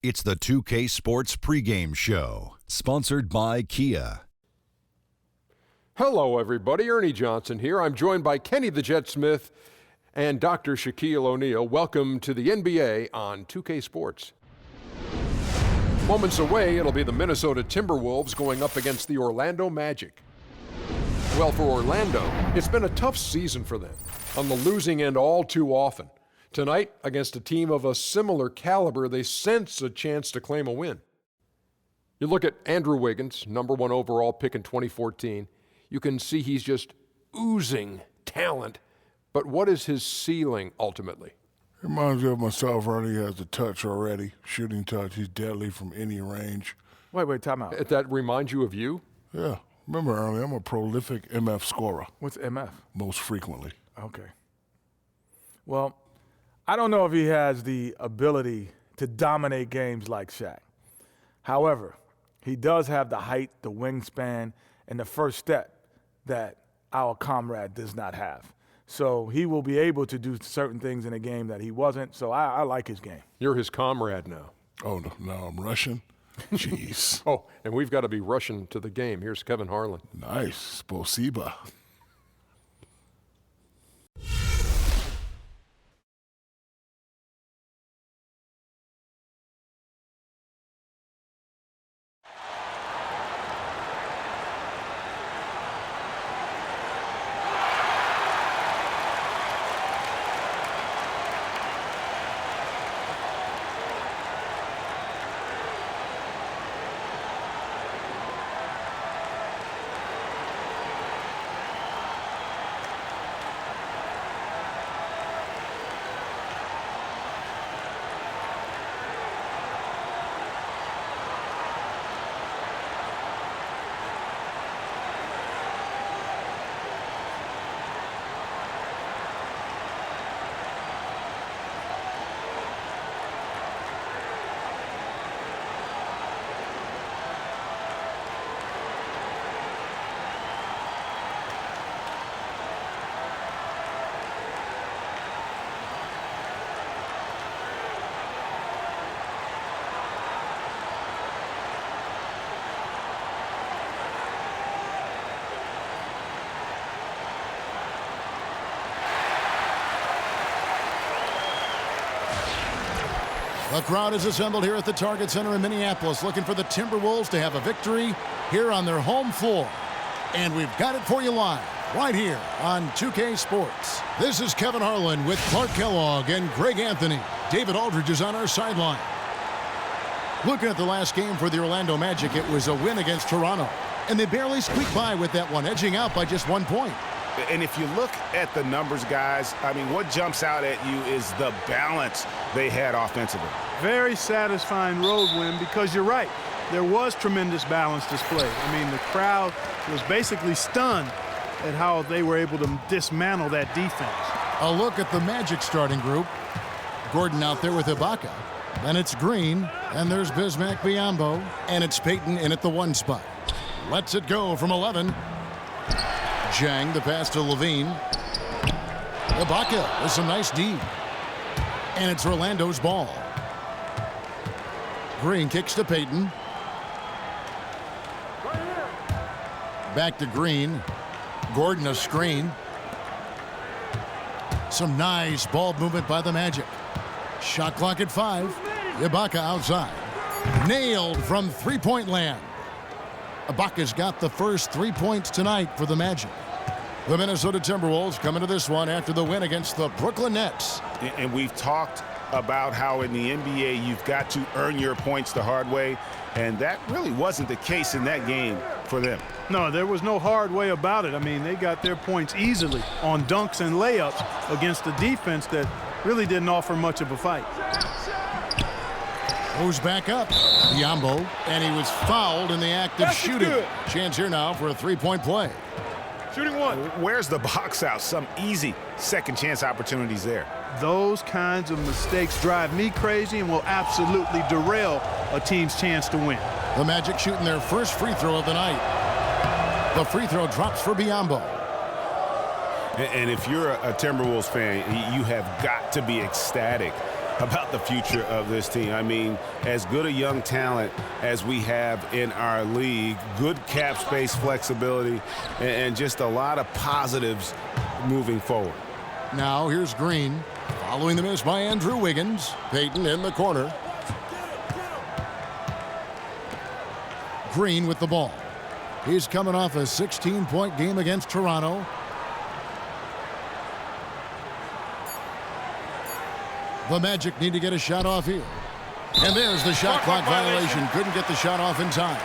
It's the 2K Sports Pregame Show, sponsored by Kia. Hello, everybody. Ernie Johnson here. I'm joined by Kenny the Jet Smith and Dr. Shaquille O'Neal. Welcome to the NBA on 2K Sports. Moments away, it'll be the Minnesota Timberwolves going up against the Orlando Magic. Well, for Orlando, it's been a tough season for them, on the losing end all too often. Tonight, against a team of a similar caliber, they sense a chance to claim a win. You look at Andrew Wiggins, number 1 overall pick in 2014. You can see he's just oozing talent. But what is his ceiling ultimately? Reminds me of myself. Ernie has the touch already, shooting touch. He's deadly from any range. Wait, time out. That reminds you of you? Yeah. Remember, Ernie, I'm a prolific MF scorer. What's MF? Most frequently. Okay. Well, I don't know if he has the ability to dominate games like Shaq. However, he does have the height, the wingspan, and the first step that our comrade does not have. So he will be able to do certain things in a game that he wasn't. So I like his game. You're his comrade now. Oh, no, now I'm rushing? Jeez. Oh, and we've got to be rushing to the game. Here's Kevin Harlan. Nice. Spasiba. The crowd is assembled here at the Target Center in Minneapolis, looking for the Timberwolves to have a victory here on their home floor. And we've got it for you live, right here on 2K Sports. This is Kevin Harlan with Clark Kellogg and Greg Anthony. David Aldridge is on our sideline. Looking at the last game for the Orlando Magic, it was a win against Toronto. And they barely squeaked by with that one, edging out by just 1 point. And if you look at the numbers, guys, I mean, what jumps out at you is the balance they had offensively. Very satisfying road win because you're right. There was tremendous balance displayed. I mean, the crowd was basically stunned at how they were able to dismantle that defense. A look at the Magic starting group. Gordon out there with Ibaka. Then it's Green, and there's Bismack Biyombo, and it's Payton in at the 1 spot. Lets it go from 11. Jang, the pass to Levine. Ibaka with some nice D. And it's Orlando's ball. Green kicks to Payton. Back to Green. Gordon a screen. Some nice ball movement by the Magic. Shot clock at 5. Ibaka outside. Nailed from three-point land. Ibaka's got the first 3 points tonight for the Magic. The Minnesota Timberwolves coming to this one after the win against the Brooklyn Nets. And we've talked about how in the NBA you've got to earn your points the hard way, and that really wasn't the case in that game for them. No, there was no hard way about it. I mean, they got their points easily on dunks and layups against a defense that really didn't offer much of a fight. Goes back up. Biyombo, and he was fouled in the act of shooting. Good. Chance here now for a three-point play. Shooting one. Where's the box out? Some easy second chance opportunities there. Those kinds of mistakes drive me crazy and will absolutely derail a team's chance to win. The Magic shooting their first free throw of the night. The free throw drops for Biyombo. And if you're a Timberwolves fan, you have got to be ecstatic about the future of this team. I mean, as good a young talent as we have in our league, good cap space flexibility, and just a lot of positives moving forward. Now here's Green. Following the miss by Andrew Wiggins. Payton in the corner. Green with the ball. He's coming off a 16-point game against Toronto. The Magic need to get a shot off here. And there's the shot clock violation. Couldn't get the shot off in time.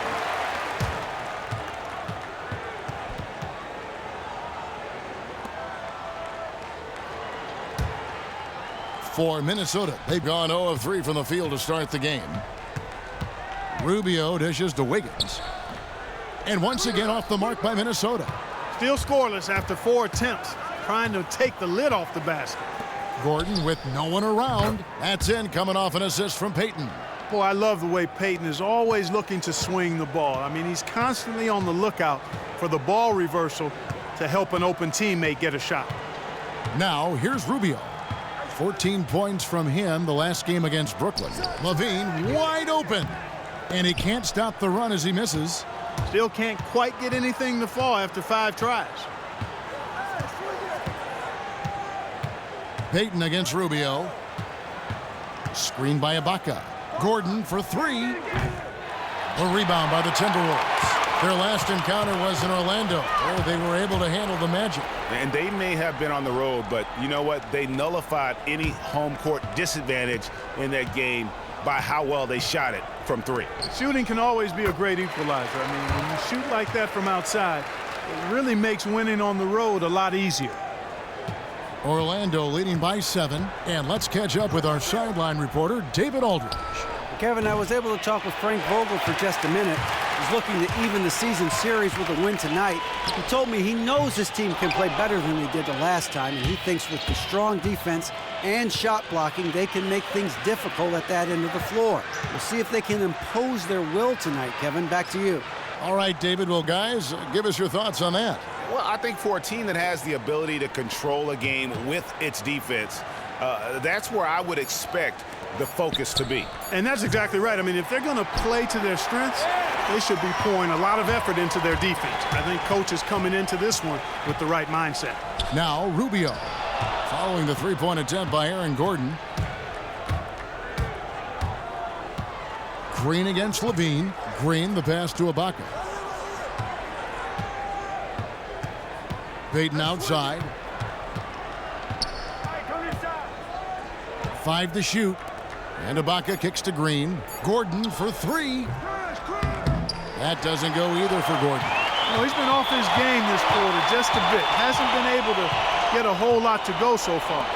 For Minnesota, they've gone 0 of 3 from the field to start the game. Rubio dishes to Wiggins. And once again off the mark by Minnesota. Still scoreless after 4 attempts, trying to take the lid off the basket. Gordon with no one around. That's in, coming off an assist from Payton. Boy, I love the way Payton is always looking to swing the ball. I mean, he's constantly on the lookout for the ball reversal to help an open teammate get a shot. Now, here's Rubio. 14 points from him the last game against Brooklyn. LaVine wide open. And he can't stop the run as he misses. Still can't quite get anything to fall after 5 tries. Payton against Rubio. Screen by Ibaka. Gordon for 3. A rebound by the Timberwolves. Their last encounter was in Orlando, where they were able to handle the Magic. And they may have been on the road, but you know what? They nullified any home court disadvantage in that game by how well they shot it from 3. Shooting can always be a great equalizer. I mean, when you shoot like that from outside, it really makes winning on the road a lot easier. Orlando leading by 7. And let's catch up with our sideline reporter, David Aldridge. Kevin, I was able to talk with Frank Vogel for just a minute. He's looking to even the season series with a win tonight. He told me he knows his team can play better than they did the last time, and he thinks with the strong defense and shot blocking, they can make things difficult at that end of the floor. We'll see if they can impose their will tonight, Kevin. Back to you. All right, David. Well, guys, give us your thoughts on that. Well, I think for a team that has the ability to control a game with its defense, that's where I would expect the focus to be. And that's exactly right. I mean, if they're going to play to their strengths, they should be pouring a lot of effort into their defense. I think coach is coming into this one with the right mindset. Now Rubio following the three-point attempt by Aaron Gordon. Green against LaVine. Green the pass to Ibaka. Payton outside. 5 to shoot. And Ibaka kicks to Green. Gordon for 3. That doesn't go either for Gordon. You know, he's been off his game this quarter just a bit. Hasn't been able to get a whole lot to go so far.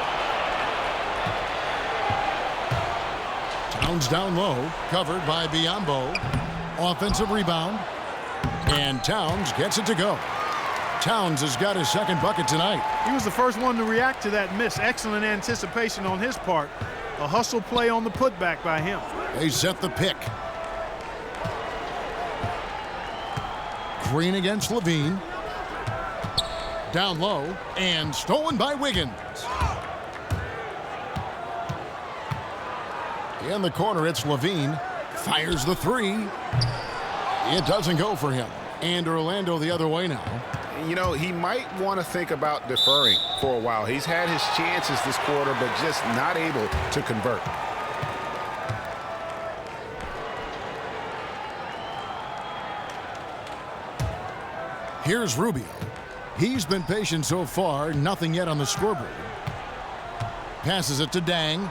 Towns down low, covered by Biyombo. Offensive rebound. And Towns gets it to go. Towns has got his second bucket tonight. He was the first one to react to that miss. Excellent anticipation on his part. A hustle play on the putback by him. They set the pick. Green against LaVine. Down low and stolen by Wiggins. In the corner, it's LaVine. Fires the 3. It doesn't go for him. And Orlando the other way now. You know, he might want to think about deferring for a while. He's had his chances this quarter, but just not able to convert. Here's Rubio. He's been patient so far. Nothing yet on the scoreboard. Passes it to Dang.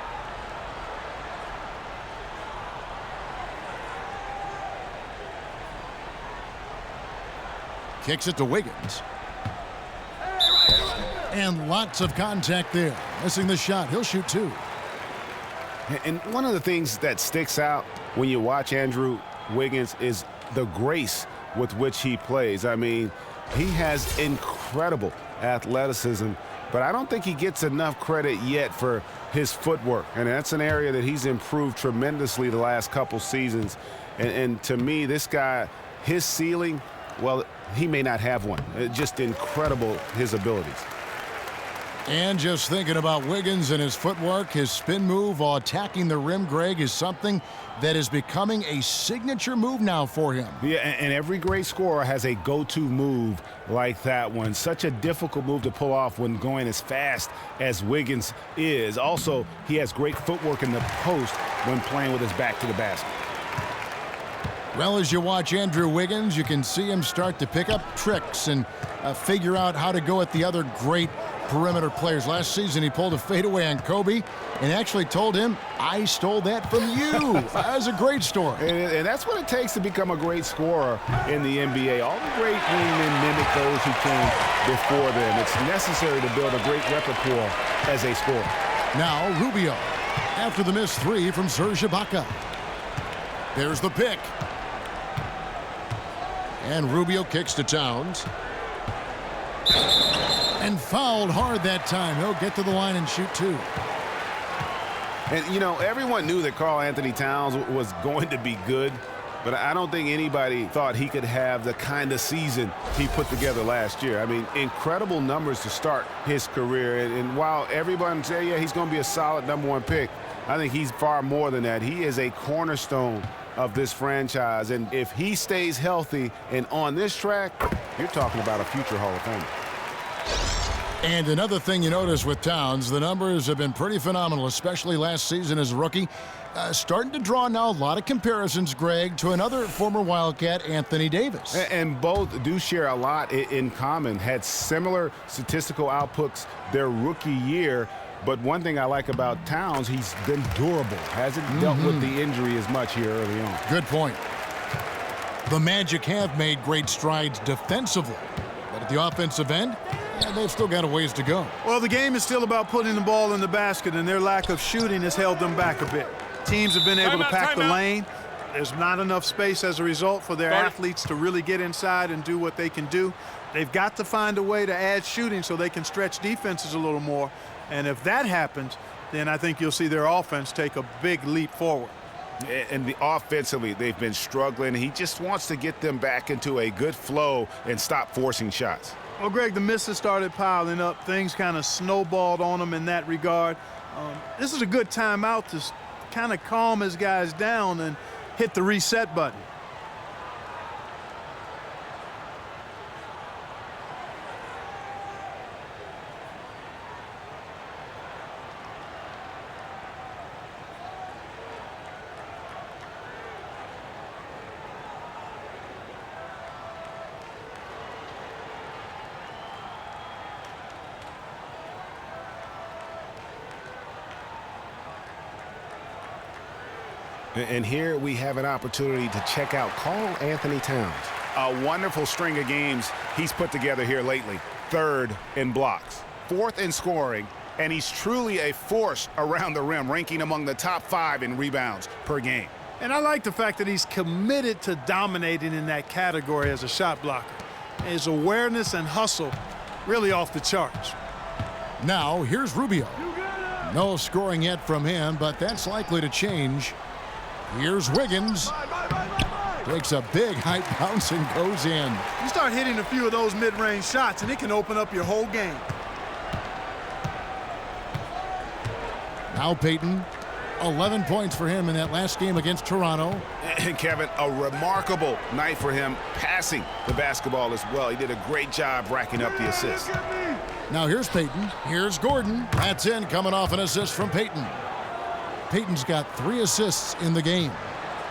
Kicks it to Wiggins. And lots of contact there. Missing the shot. He'll shoot 2. And one of the things that sticks out when you watch Andrew Wiggins is the grace with which he plays. I mean, he has incredible athleticism, but I don't think he gets enough credit yet for his footwork. And that's an area that he's improved tremendously the last couple seasons. And to me, this guy, his ceiling, well, he may not have one. Just incredible, his abilities. And just thinking about Wiggins and his footwork, his spin move while attacking the rim, Greg, is something that is becoming a signature move now for him. Yeah, and every great scorer has a go-to move like that one. Such a difficult move to pull off when going as fast as Wiggins is. Also, he has great footwork in the post when playing with his back to the basket. Well, as you watch Andrew Wiggins, you can see him start to pick up tricks and figure out how to go at the other great perimeter players. Last season, he pulled a fadeaway on Kobe and actually told him, "I stole that from you." That was a great story. And that's what it takes to become a great scorer in the NBA. All the great wingmen mimic those who came before them. It's necessary to build a great repertoire as a scorer. Now Rubio after the missed three from Serge Ibaka. There's the pick. And Rubio kicks to Towns. And fouled hard that time. He'll get to the line and shoot two. And, you know, everyone knew that Karl Anthony Towns was going to be good, but I don't think anybody thought he could have the kind of season he put together last year. I mean, incredible numbers to start his career. And while everyone say, yeah, he's going to be a solid #1 pick, I think he's far more than that. He is a cornerstone of this franchise. And if he stays healthy and on this track, you're talking about a future Hall of Famer. And another thing you notice with Towns, the numbers have been pretty phenomenal, especially last season as a rookie. Starting to draw now a lot of comparisons, Greg, to another former Wildcat, Anthony Davis. And both do share a lot in common. Had similar statistical outputs their rookie year. But one thing I like about Towns, he's been durable. Hasn't dealt with the injury as much here early on. Good point. The Magic have made great strides defensively. But at the offensive end, they've still got a ways to go. Well, the game is still about putting the ball in the basket, and their lack of shooting has held them back a bit. Teams have been able to pack the lane. There's not enough space as a result for their athletes to really get inside and do what they can do. They've got to find a way to add shooting so they can stretch defenses a little more. And if that happens, then I think you'll see their offense take a big leap forward. And offensively, they've been struggling. He just wants to get them back into a good flow and stop forcing shots. Well, Greg, the misses started piling up. Things kind of snowballed on him in that regard. This is a good timeout to kind of calm his guys down and hit the reset button. And here we have an opportunity to check out Karl Anthony Towns. A wonderful string of games he's put together here lately. 3rd in blocks, 4th in scoring, and he's truly a force around the rim, ranking among the top 5 in rebounds per game. And I like the fact that he's committed to dominating in that category as a shot blocker. His awareness and hustle really off the charts. Now here's Rubio. No scoring yet from him, but that's likely to change. Here's Wiggins. Takes a big high bounce and goes in. You start hitting a few of those mid-range shots, and it can open up your whole game. Now Payton. 11 points for him in that last game against Toronto. And Kevin, a remarkable night for him passing the basketball as well. He did a great job racking up the assists. Now here's Payton. Here's Gordon. That's in, coming off an assist from Payton. Payton's got 3 assists in the game.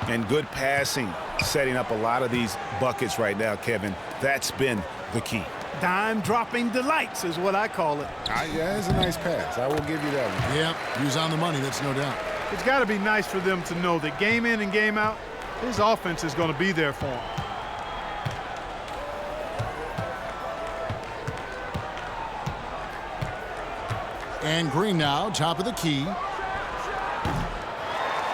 And good passing, setting up a lot of these buckets right now, Kevin. That's been the key. Dime-dropping delights is what I call it. Yeah, it's a nice pass. I will give you that one. Yep, he was on the money, that's no doubt. It's got to be nice for them to know that game in and game out, his offense is going to be there for him. And Green now, top of the key.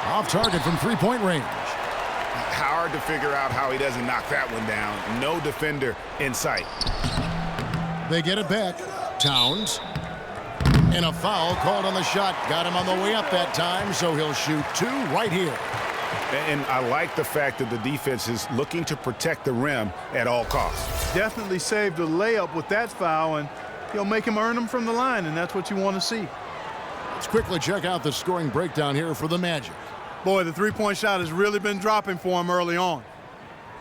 Off target from three-point range. Hard to figure out how he doesn't knock that one down. No defender in sight. They get it back. Towns. And a foul called on the shot. Got him on the way up that time, so he'll shoot 2 right here. And I like the fact that the defense is looking to protect the rim at all costs. Definitely saved a layup with that foul, and he'll make him earn them from the line, and that's what you want to see. Let's quickly check out the scoring breakdown here for the Magic. Boy, the three-point shot has really been dropping for him early on.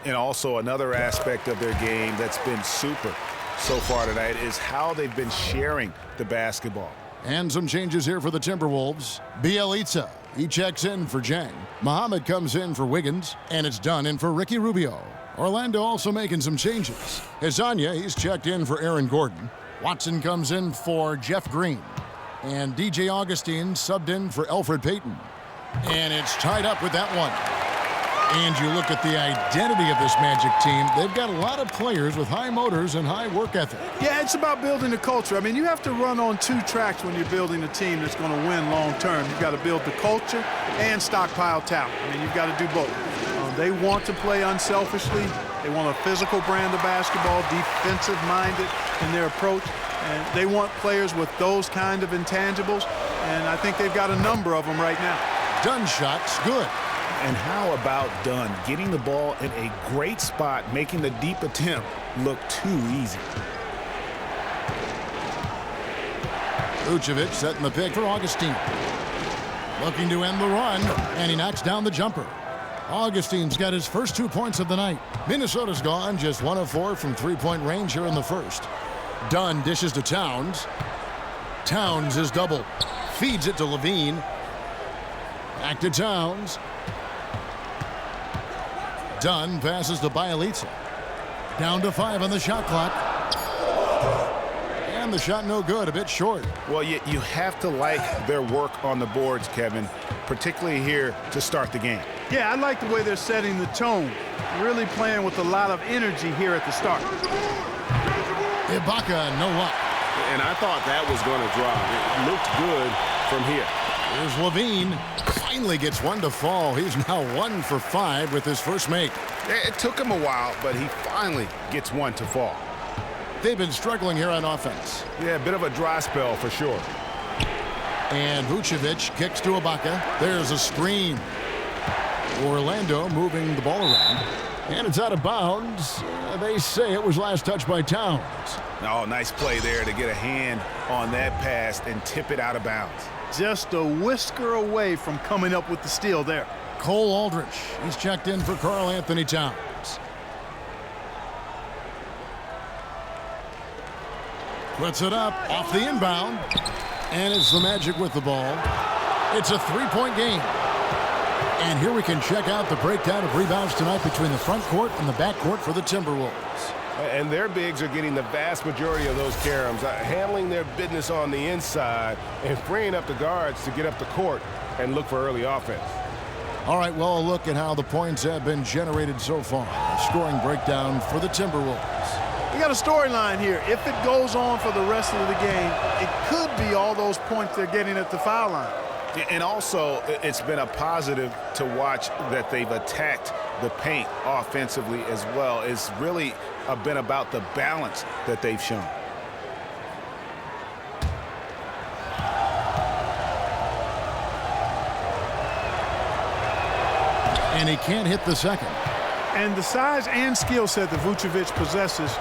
And also another aspect of their game that's been super so far tonight is how they've been sharing the basketball. And some changes here for the Timberwolves. Bjelica, he checks in for Jang. Muhammad comes in for Wiggins, and it's Dunn in for Ricky Rubio. Orlando also making some changes. Hezonja, he's checked in for Aaron Gordon. Watson comes in for Jeff Green. And DJ Augustine subbed in for Elfrid Payton. And it's tied up with that one. And you look at the identity of this Magic team, they've got a lot of players with high motors and high work ethic. Yeah, it's about building a culture. I mean, you have to run on two tracks when you're building a team that's going to win long term. You've got to build the culture and stockpile talent. I mean, you've got to do both. They want to play unselfishly. They want a physical brand of basketball, defensive-minded in their approach. And they want players with those kind of intangibles. And I think they've got a number of them right now. Dunn shot's good. And how about Dunn getting the ball in a great spot, making the deep attempt look too easy. Vucevic setting the pick for Augustine. Looking to end the run, and he knocks down the jumper. Augustine's got his first 2 points of the night. Minnesota's gone just 1 of 4 from three-point range here in the first. Dunn dishes to Towns. Towns is double. Feeds it to Levine. Back to Towns. Dunn passes to Bjelica. Down to 5 on the shot clock. And the shot no good, a bit short. Well, you have to like their work on the boards, Kevin, particularly here to start the game. Yeah, I like the way they're setting the tone. Really playing with a lot of energy here at the start. Ibaka, no luck. And I thought that was going to drop. It looked good from here. Here's Levine. Finally gets one to fall. He's now 1 for 5 with his first make. It took him a while, but he finally gets one to fall. They've been struggling here on offense. Yeah, a bit of a dry spell for sure. And Vucevic kicks to Ibaka. There's a screen. Orlando moving the ball around. And it's out of bounds. They say it was last touched by Towns. Oh, nice play there to get a hand on that pass and tip it out of bounds. Just a whisker away from coming up with the steal there. Cole Aldrich, he's checked in for Karl Anthony Towns. Puts it up off the inbound. And it's the Magic with the ball. It's a three-point game. And here we can check out the breakdown of rebounds tonight between the front court and the back court for the Timberwolves. And their bigs are getting the vast majority of those caroms, handling their business on the inside and freeing up the guards to get up the court and look for early offense. All right, well, a look at how the points have been generated so far. A scoring breakdown for the Timberwolves. We got a storyline here. If it goes on for the rest of the game, it could be all those points they're getting at the foul line. And also, it's been a positive to watch that they've attacked the paint offensively as well. It's really been about the balance that they've shown. And he can't hit the second. And the size and skill set that Vucevic possesses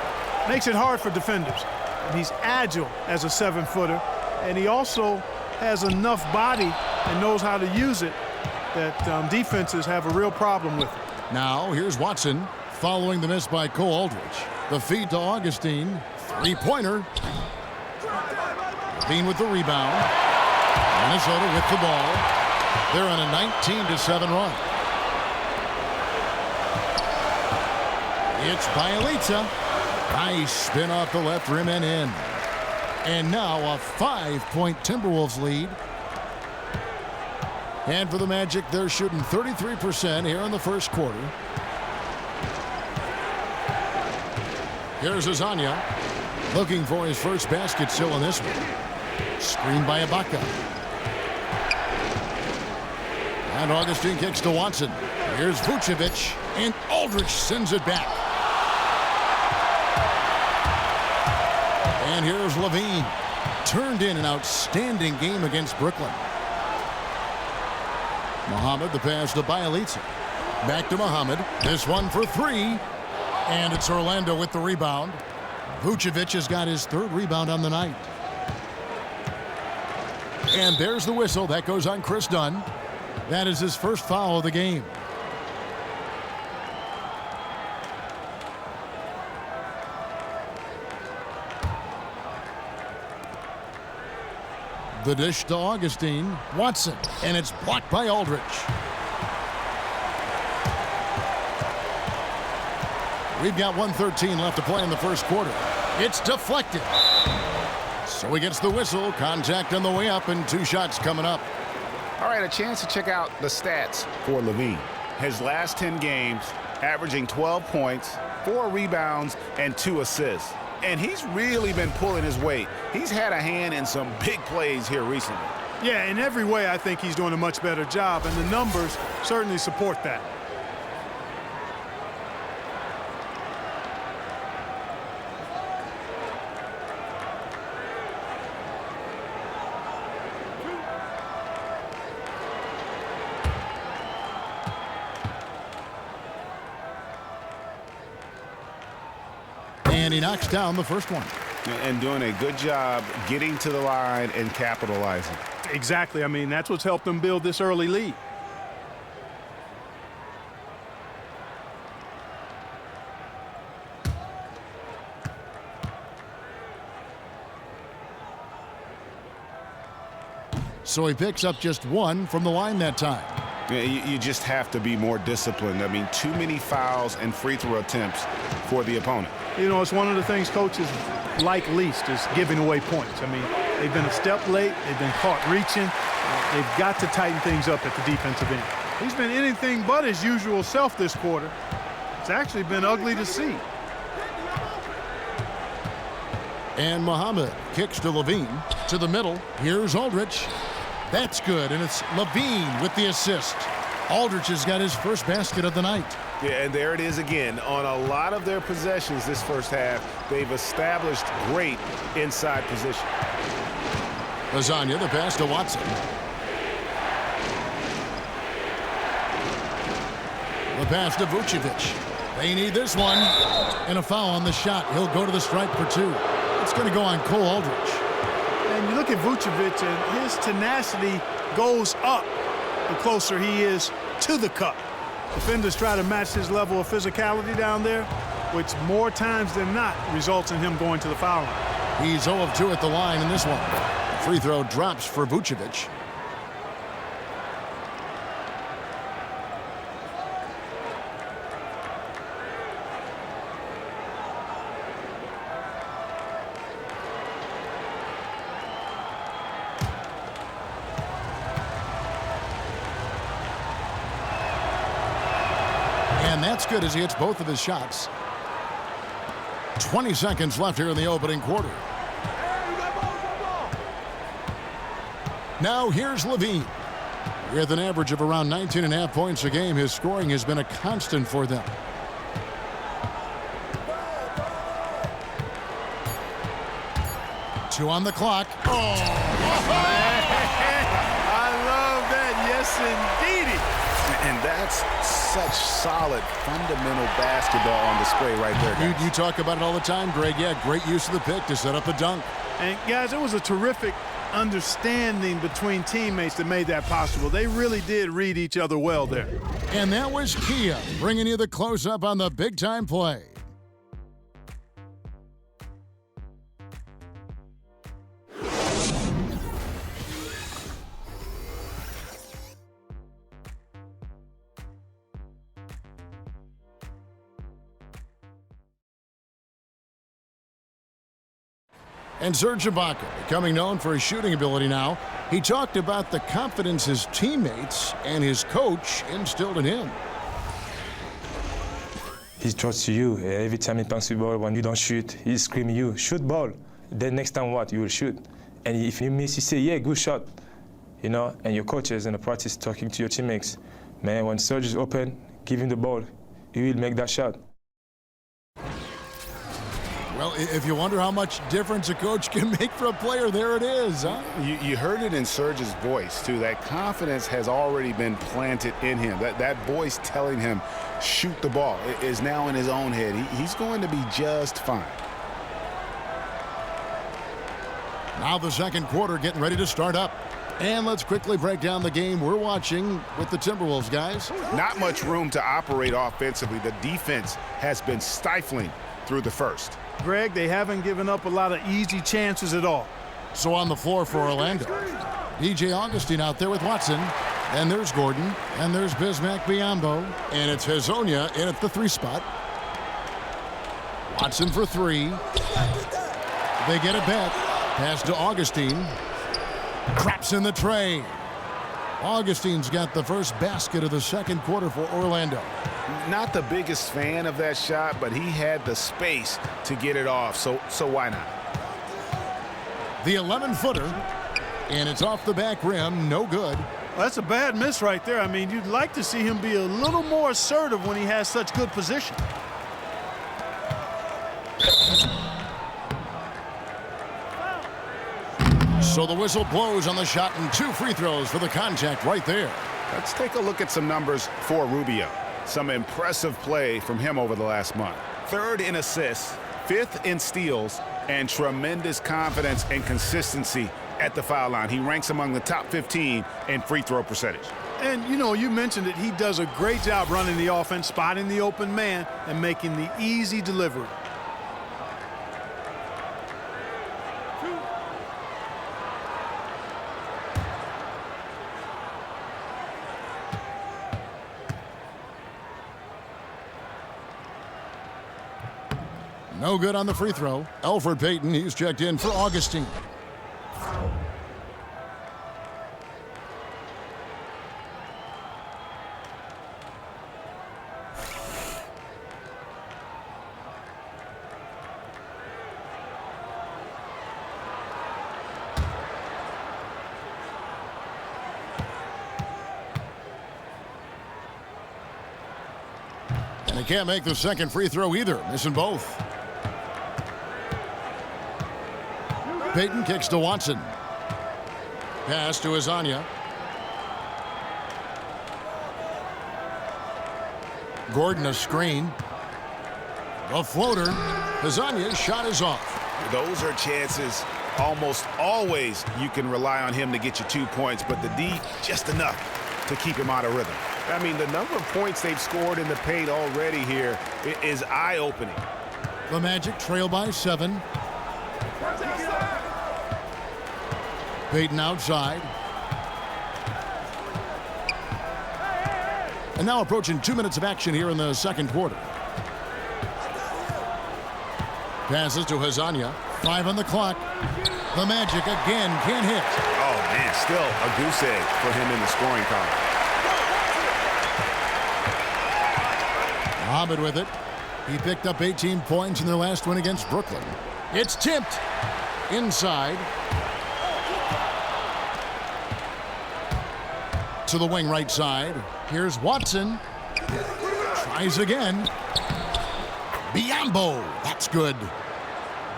makes it hard for defenders. And he's agile as a 7-footer, and he also has enough body and knows how to use it that defenses have a real problem with it. Now here's Watson following the miss by Cole Aldrich. The feed to Augustine. Three-pointer. Bean with the rebound. Minnesota with the ball. They're on a 19-7 run. It's Bjelica. Nice spin off the left rim and in. And now a 5-point Timberwolves lead. And for the Magic, they're shooting 33% here in the first quarter. Here's Hezonja looking for his first basket still in this one. Screened by Ibaka. And Augustine kicks to Watson. Here's Vucevic, and Aldrich sends it back. And here's Levine. Turned in an outstanding game against Brooklyn. Muhammad, the pass to Bjelica. Back to Muhammad. This one for 3. And it's Orlando with the rebound. Vucevic has got his 3rd rebound on the night. And there's the whistle. That goes on Chris Dunn. That is his 1st foul of the game. The dish to Augustine. Watson. And it's blocked by Aldridge. We've got 1:13 left to play in the 1st quarter. It's deflected. So he gets the whistle. Contact on the way up and 2 shots coming up. All right, a chance to check out the stats for LaVine. His last 10 games, averaging 12 points, 4 rebounds, and 2 assists. And he's really been pulling his weight. He's had a hand in some big plays here recently. Yeah, in every way, I think he's doing a much better job, and the numbers certainly support that. And he knocks down the 1st one. And doing a good job getting to the line and capitalizing. Exactly. I mean, that's what's helped them build this early lead. So he picks up just 1 from the line that time. Yeah, you just have to be more disciplined. I mean, too many fouls and free throw attempts for the opponent. You know, it's one of the things coaches like least is giving away points. I mean, they've been a step late. They've been caught reaching. They've got to tighten things up at the defensive end. He's been anything but his usual self this quarter. It's actually been ugly to see. And Muhammad kicks to LaVine. To the middle. Here's Aldridge. That's good, and it's LaVine with the assist. Aldridge has got his 1st basket of the night. Yeah, and there it is again. On a lot of their possessions this 1st half, they've established great inside position. Lasagna, the pass to Watson. The pass to Vucevic. They need this one. And a foul on the shot. He'll go to the stripe for 2. It's going to go on Cole Aldridge. And you look at Vucevic, and his tenacity goes up the closer he is to the cup. Defenders try to match his level of physicality down there, which more times than not results in him going to the foul line. He's 0 of 2 at the line in this one. The free throw drops for Vucevic. And that's good as he hits both of his shots. 20 seconds left here in the opening quarter. Now here's LaVine. With an average of around 19.5 points a game, his scoring has been a constant for them. Two on the clock. Oh! I love that. Yes, indeedy. And that's such solid, fundamental basketball on display right there, guys. You talk about it all the time, Greg. Yeah, great use of the pick to set up the dunk. And, guys, it was a terrific understanding between teammates that made that possible. They really did read each other well there. And that was Kia bringing you the close-up on the big-time play. And Serge Ibaka, becoming known for his shooting ability now, he talked about the confidence his teammates and his coach instilled in him. He trusts you. Every time he passes the ball, when you don't shoot, he's screaming you, shoot ball. Then next time what? You will shoot. And if you miss, you say, yeah, good shot. You know, and your coaches in the practice talking to your teammates. Man, when Serge is open, give him the ball. He will make that shot. Well, if you wonder how much difference a coach can make for a player, there it is, huh? You heard it in Serge's voice, too. That confidence has already been planted in him. That voice telling him, shoot the ball, is now in his own head. He's going to be just fine. Now the second quarter getting ready to start up. And let's quickly break down the game we're watching with the Timberwolves, guys. Not much room to operate offensively. The defense has been stifling through the first. Greg, they haven't given up a lot of easy chances at all. So on the floor for Orlando, DJ Augustine out there with Watson. And there's Gordon. And there's Bismack Biyombo. And it's Hezonja in at the 3 spot. Watson for 3. They get it back. Pass to Augustine. Traps in the tray. Augustine's got the first basket of the second quarter for Orlando. Not the biggest fan of that shot, but he had the space to get it off, so why not? The 11-footer, and it's off the back rim, no good. Well, that's a bad miss right there. I mean, you'd like to see him be a little more assertive when he has such good position. So the whistle blows on the shot and 2 free throws for the contact right there. Let's take a look at some numbers for Rubio. Some impressive play from him over the last month. 3rd in assists, 5th in steals, and tremendous confidence and consistency at the foul line. He ranks among the top 15 in free throw percentage. And, you know, you mentioned it. He does a great job running the offense, spotting the open man, and making the easy delivery. No good on the free throw. Elfrid Payton, he's checked in for Augustine. And he can't make the second free throw either, missing both. Payton kicks to Watson. Pass to Hezonja. Gordon a screen. A floater. Hezonja's shot is off. Those are chances almost always you can rely on him to get you 2 points, but the D just enough to keep him out of rhythm. I mean, the number of points they've scored in the paint already here is eye-opening. The Magic trail by 7. Payton outside. And now approaching 2 minutes of action here in the second quarter. Passes to Hezonja. 5 on the clock. The Magic again can't hit. Oh, man, still a goose egg for him in the scoring column. Mohamed with it. He picked up 18 points in their last win against Brooklyn. It's tipped. Inside. To the wing right side. Here's Watson. Tries again. Biyombo. That's good.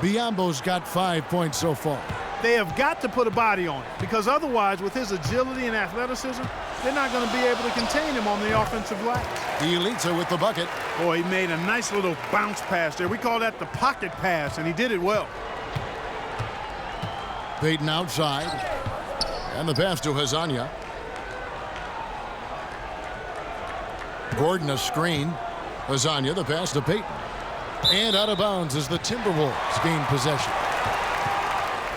Biyombo's got 5 points so far. They have got to put a body on it, because otherwise, with his agility and athleticism, they're not going to be able to contain him on the offensive glass. Bjelica with the bucket. Boy, he made a nice little bounce pass there. We call that the pocket pass, and he did it well. Payton outside. And the pass to Hezonja. Gordon a screen. Hezonja the pass to Payton. And out of bounds as the Timberwolves gain possession.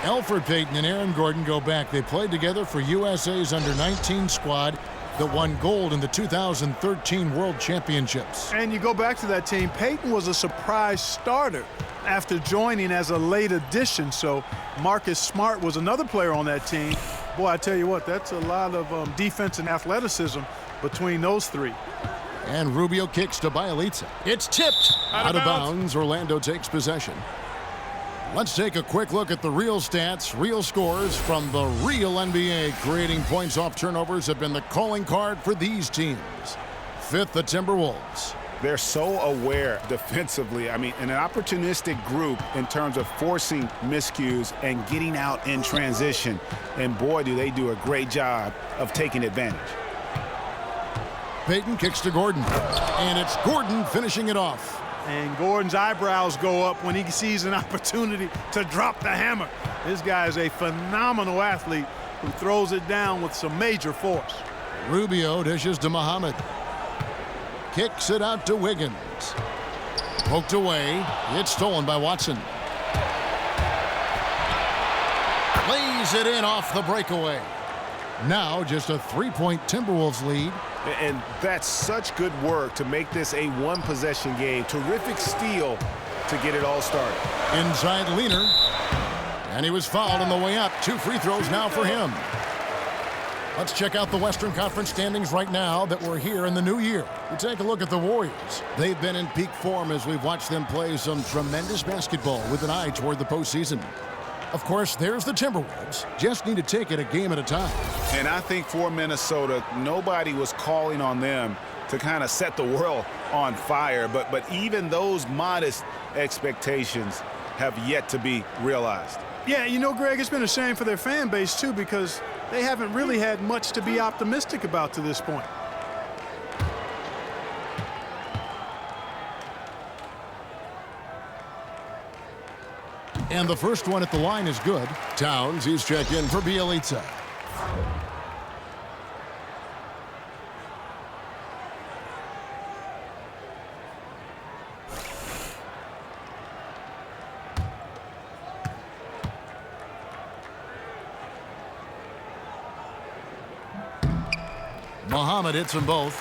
Elfrid Payton and Aaron Gordon go back. They played together for USA's under-19 squad that won gold in the 2013 World Championships. And you go back to that team, Payton was a surprise starter after joining as a late addition. So Marcus Smart was another player on that team. Boy, I tell you what, that's a lot of defense and athleticism between those three. And Rubio kicks to Bjelica. It's tipped. Out of bounds. Orlando takes possession. Let's take a quick look at the real stats, real scores from the real NBA. Creating points off turnovers have been the calling card for these teams. 5th, the Timberwolves. They're so aware defensively. I mean, an opportunistic group in terms of forcing miscues and getting out in transition. And boy, do they do a great job of taking advantage. Payton kicks to Gordon. And it's Gordon finishing it off. And Gordon's eyebrows go up when he sees an opportunity to drop the hammer. This guy is a phenomenal athlete who throws it down with some major force. Rubio dishes to Muhammad. Kicks it out to Wiggins. Poked away. It's stolen by Watson. Lays it in off the breakaway. Now just a 3-point Timberwolves lead. And that's such good work to make this a one-possession game. Terrific steal to get it all started. Inside Leaner. And he was fouled on the way up. 2 free throws now for him. Let's check out the Western Conference standings right now that we're here in the new year. We take a look at the Warriors. They've been in peak form as we've watched them play some tremendous basketball with an eye toward the postseason. Of course, there's the Timberwolves. Just need to take it a game at a time. And I think for Minnesota, nobody was calling on them to kind of set the world on fire. But even those modest expectations have yet to be realized. Yeah, you know, Greg, it's been a shame for their fan base, too, because they haven't really had much to be optimistic about to this point. And the first one at the line is good. Towns, he's checked in for Bielitsa. Muhammad hits them both.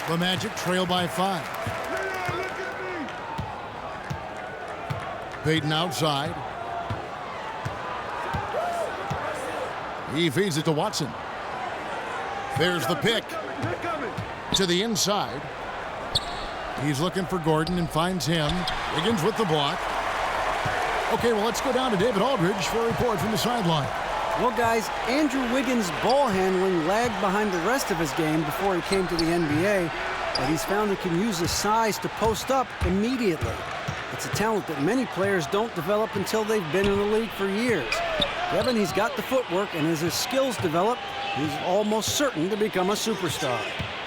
The Magic trail by 5. Payton outside. He feeds it to Watson. There's the pick. To the inside. He's looking for Gordon and finds him. Wiggins with the block. Okay, well, let's go down to David Aldridge for a report from the sideline. Well, guys, Andrew Wiggins' ball handling lagged behind the rest of his game before he came to the NBA, but he's found he can use his size to post up immediately. It's a talent that many players don't develop until they've been in the league for years. Kevin, he's got the footwork, and as his skills develop, he's almost certain to become a superstar.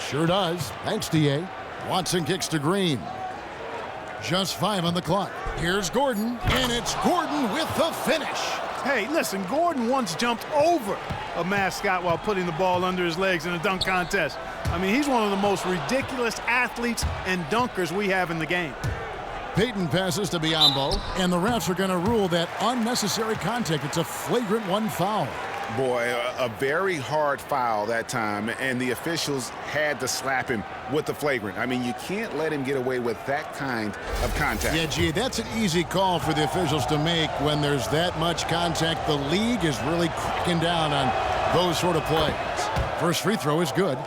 Sure does. Thanks, D.A. Watson kicks to Green. Just 5 on the clock. Here's Gordon, and it's Gordon with the finish. Hey, listen, Gordon once jumped over a mascot while putting the ball under his legs in a dunk contest. I mean, he's one of the most ridiculous athletes and dunkers we have in the game. Payton passes to Biyombo, and the refs are going to rule that unnecessary contact. It's a flagrant 1 foul. Boy, a very hard foul that time, and the officials had to slap him with the flagrant. I mean, you can't let him get away with that kind of contact. Yeah, gee, that's an easy call for the officials to make when there's that much contact. The league is really cracking down on those sort of plays. First free throw is good.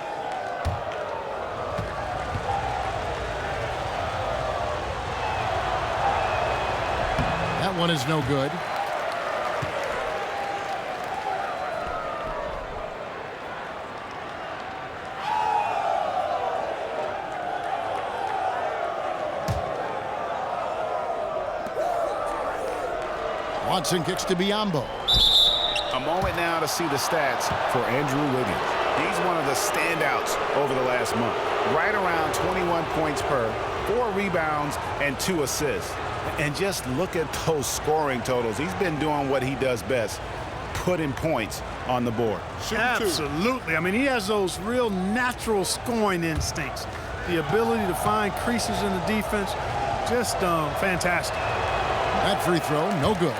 That one is no good. Watson kicks to Biyombo. A moment now to see the stats for Andrew Wiggins. He's one of the standouts over the last month. Right around 21 points per, 4 rebounds, and 2 assists. And just look at those scoring totals. He's been doing what he does best, putting points on the board. Absolutely. I mean, he has those real natural scoring instincts. The ability to find creases in the defense, just fantastic. That free throw, no good.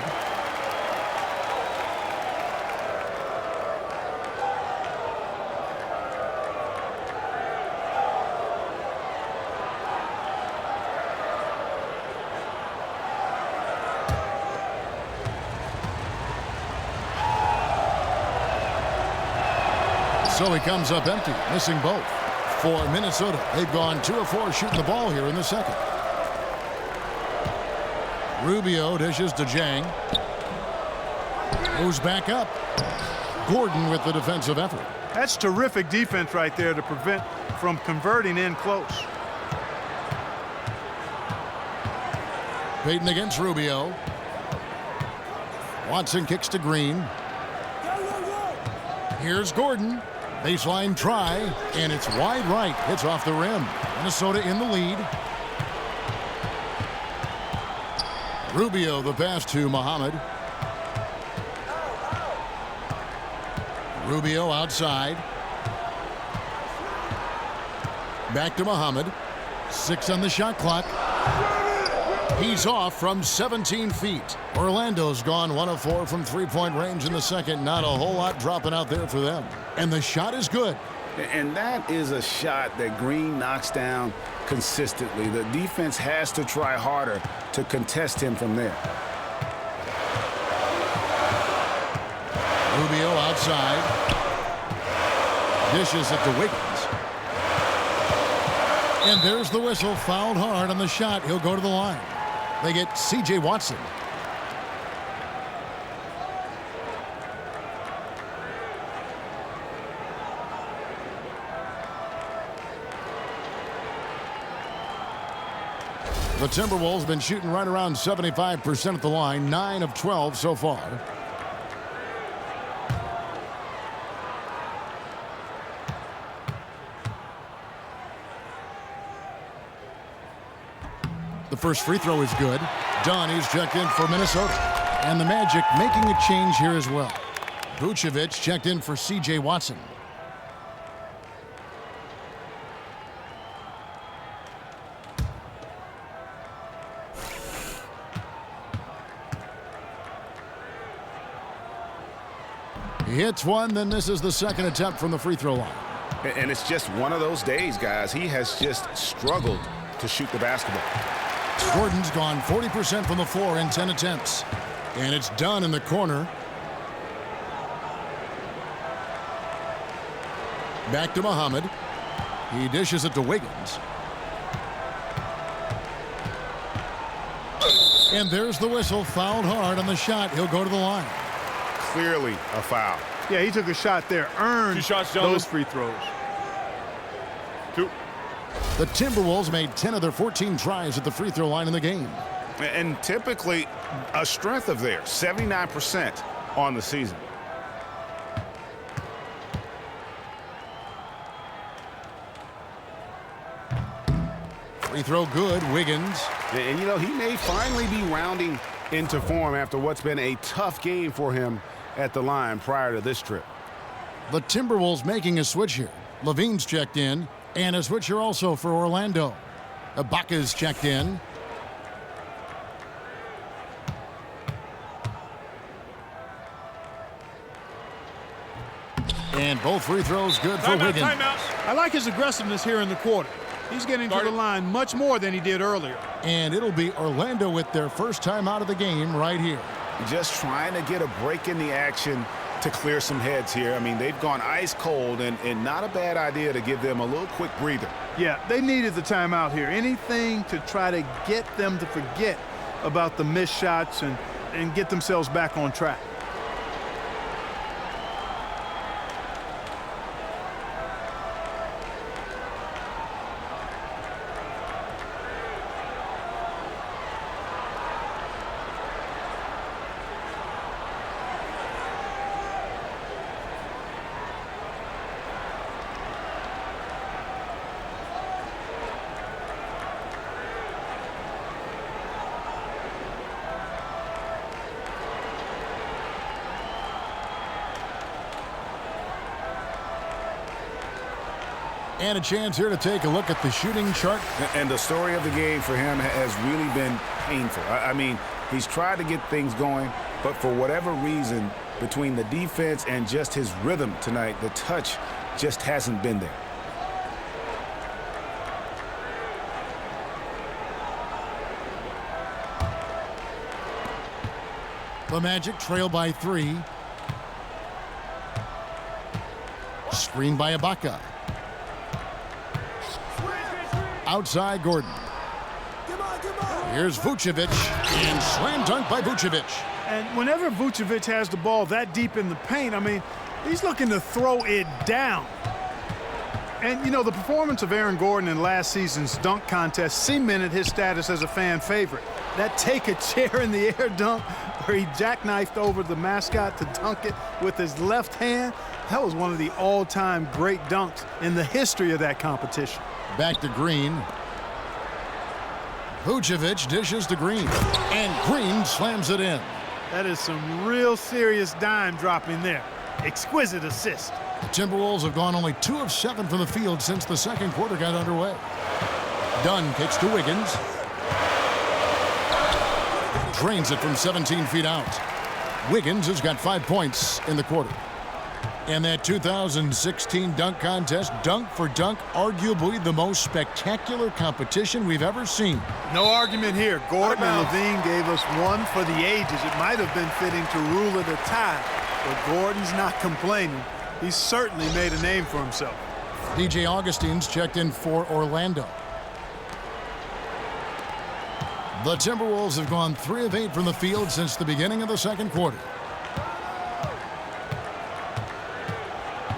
So he comes up empty, missing both. For Minnesota, they've gone 2 of 4 shooting the ball here in the second. Rubio dishes to Jang. Moves back up. Gordon with the defensive effort. That's terrific defense right there to prevent from converting in close. Payton against Rubio. Watson kicks to Green. Here's Gordon. Baseline try, and it's wide right. Hits off the rim. Minnesota in the lead. Rubio the pass to Muhammad. Rubio outside. Back to Muhammad. 6 on the shot clock. He's off from 17 feet. Orlando's gone 1 of 4 from three-point range in the second. Not a whole lot dropping out there for them. And the shot is good. And that is a shot that Green knocks down consistently. The defense has to try harder to contest him from there. Rubio outside. Dishes it to Wiggins. And there's the whistle. Fouled hard on the shot. He'll go to the line. They get C.J. Watson. The Timberwolves been shooting right around 75% at the line, 9 of 12 so far. The first free throw is good. Dunn, he's checked in for Minnesota. And the Magic making a change here as well. Vucevic checked in for C.J. Watson. He hits one, then this is the second attempt from the free throw line. And it's just one of those days, guys. He has just struggled to shoot the basketball. Gordon's gone 40% from the floor in 10 attempts. And it's done in the corner. Back to Muhammad. He dishes it to Wiggins. And there's the whistle. Fouled hard on the shot. He'll go to the line. Clearly a foul. Yeah, he took a shot there. Earned 2 shots, gentlemen. those free throws. 2. The Timberwolves made 10 of their 14 tries at the free throw line in the game. And typically a strength of theirs, 79% on the season. Free throw good. Wiggins. And, you know, he may finally be rounding into form after what's been a tough game for him at the line prior to this trip. The Timberwolves making a switch here. Levine's checked in. And a switcher also for Orlando. Ibaka's checked in. And both free throws good for Wiggins. I like his aggressiveness here in the quarter. He's getting to the line much more than he did earlier. And it'll be Orlando with their first time out of the game right here. Just trying to get a break in the action to clear some heads here. I mean, they've gone ice cold, and not a bad idea to give them a little quick breather. Yeah, they needed the timeout here. Anything to try to get them to forget about the missed shots and get themselves back on track. And a chance here to take a look at the shooting chart. And the story of the game for him has really been painful. I mean, he's tried to get things going, but for whatever reason, between the defense and just his rhythm tonight, the touch just hasn't been there. The Magic trail by 3. Screen by Ibaka. Outside Gordon. Here's Vucevic, and slam dunk by Vucevic. And whenever Vucevic has the ball that deep in the paint, I mean, he's looking to throw it down. And, you know, the performance of Aaron Gordon in last season's dunk contest cemented his status as a fan favorite. That take-a-chair-in-the-air dunk where he jackknifed over the mascot to dunk it with his left hand, that was one of the all-time great dunks in the history of that competition. Back to Green. Vucevic dishes to Green, and Green slams it in. That is some real serious dime dropping there. Exquisite assist. The Timberwolves have gone only 2 of 7 from the field since the second quarter got underway. Dunn kicks to Wiggins. Drains it from 17 feet out. Wiggins has got 5 points in the quarter. And that 2016 dunk contest, dunk for dunk, arguably the most spectacular competition we've ever seen. No argument here. Gordon and Levine gave us one for the ages. It might have been fitting to rule it a tie, but Gordon's not complaining. He's certainly made a name for himself. DJ Augustine's checked in for Orlando. The Timberwolves have gone 3 of 8 from the field since the beginning of the second quarter.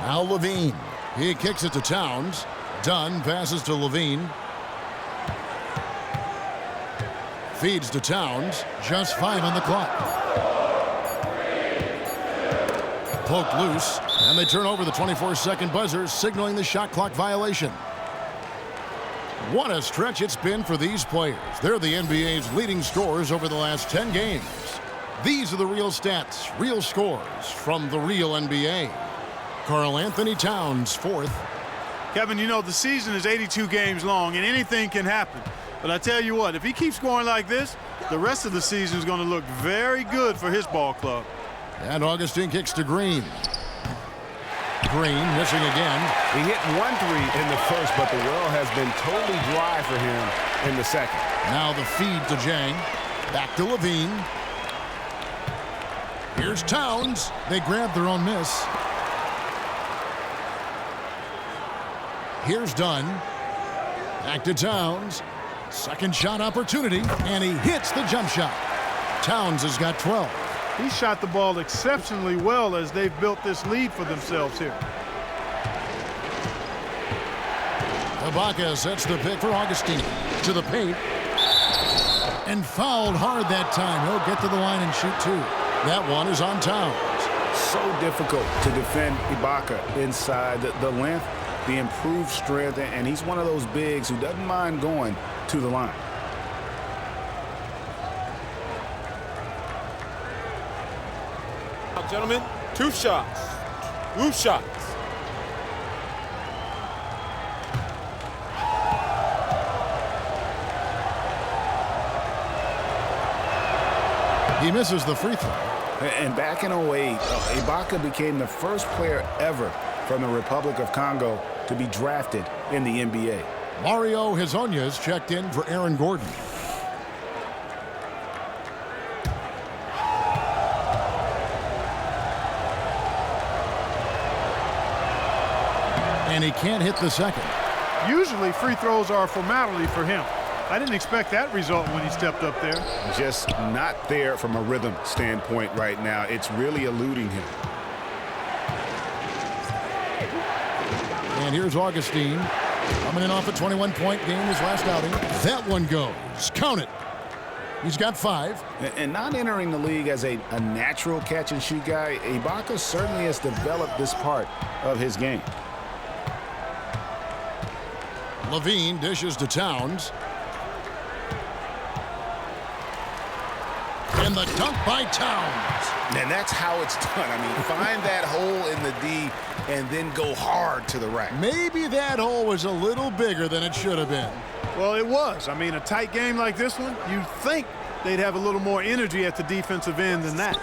Now Levine. He kicks it to Towns. Dunn passes to Levine. Feeds to Towns. Just 5 on the clock. Poked loose, and they turn over the 24-second buzzer, signaling the shot clock violation. What a stretch it's been for these players. They're the NBA's leading scorers over the last 10 games. These are the real stats, real scores from the real NBA. Karl Anthony Towns, 4th. Kevin, you know, the season is 82 games long, and anything can happen. But I tell you what, if he keeps scoring like this, the rest of the season is going to look very good for his ball club. And Augustine kicks to Green. Green missing again. He hit 1 3 in the first, but the well has been totally dry for him in the second. Now the feed to Jang. Back to Levine. Here's Towns. They grab their own miss. Here's Dunn. Back to Towns. Second shot opportunity, and he hits the jump shot. Towns has got 12. He shot the ball exceptionally well as they've built this lead for themselves here. Ibaka sets the pick for Augustine. To the paint. And fouled hard that time. He'll get to the line and shoot 2. That one is on Towns. So difficult to defend Ibaka inside the length, the improved strength, and he's one of those bigs who doesn't mind going to the line. Gentlemen, 2 shots. 2 shots. He misses the free throw. And back in 08, Ibaka became the first player ever from the Republic of Congo to be drafted in the NBA. Mario Hezonja's checked in for Aaron Gordon. And he can't hit the second. Usually free throws are a formality for him. I didn't expect that result when he stepped up there. Just not there from a rhythm standpoint right now. It's really eluding him. And here's Augustine coming in off a 21-point game his last outing. That one goes. Count it. He's got 5. And not entering the league as a natural catch-and-shoot guy, Ibaka certainly has developed this part of his game. Levine dishes to Towns. And the dunk by Towns. And that's how it's done. I mean, find that hole in the D and then go hard to the rack. Maybe that hole was a little bigger than it should have been. Well, it was. I mean, a tight game like this one, you'd think they'd have a little more energy at the defensive end than that.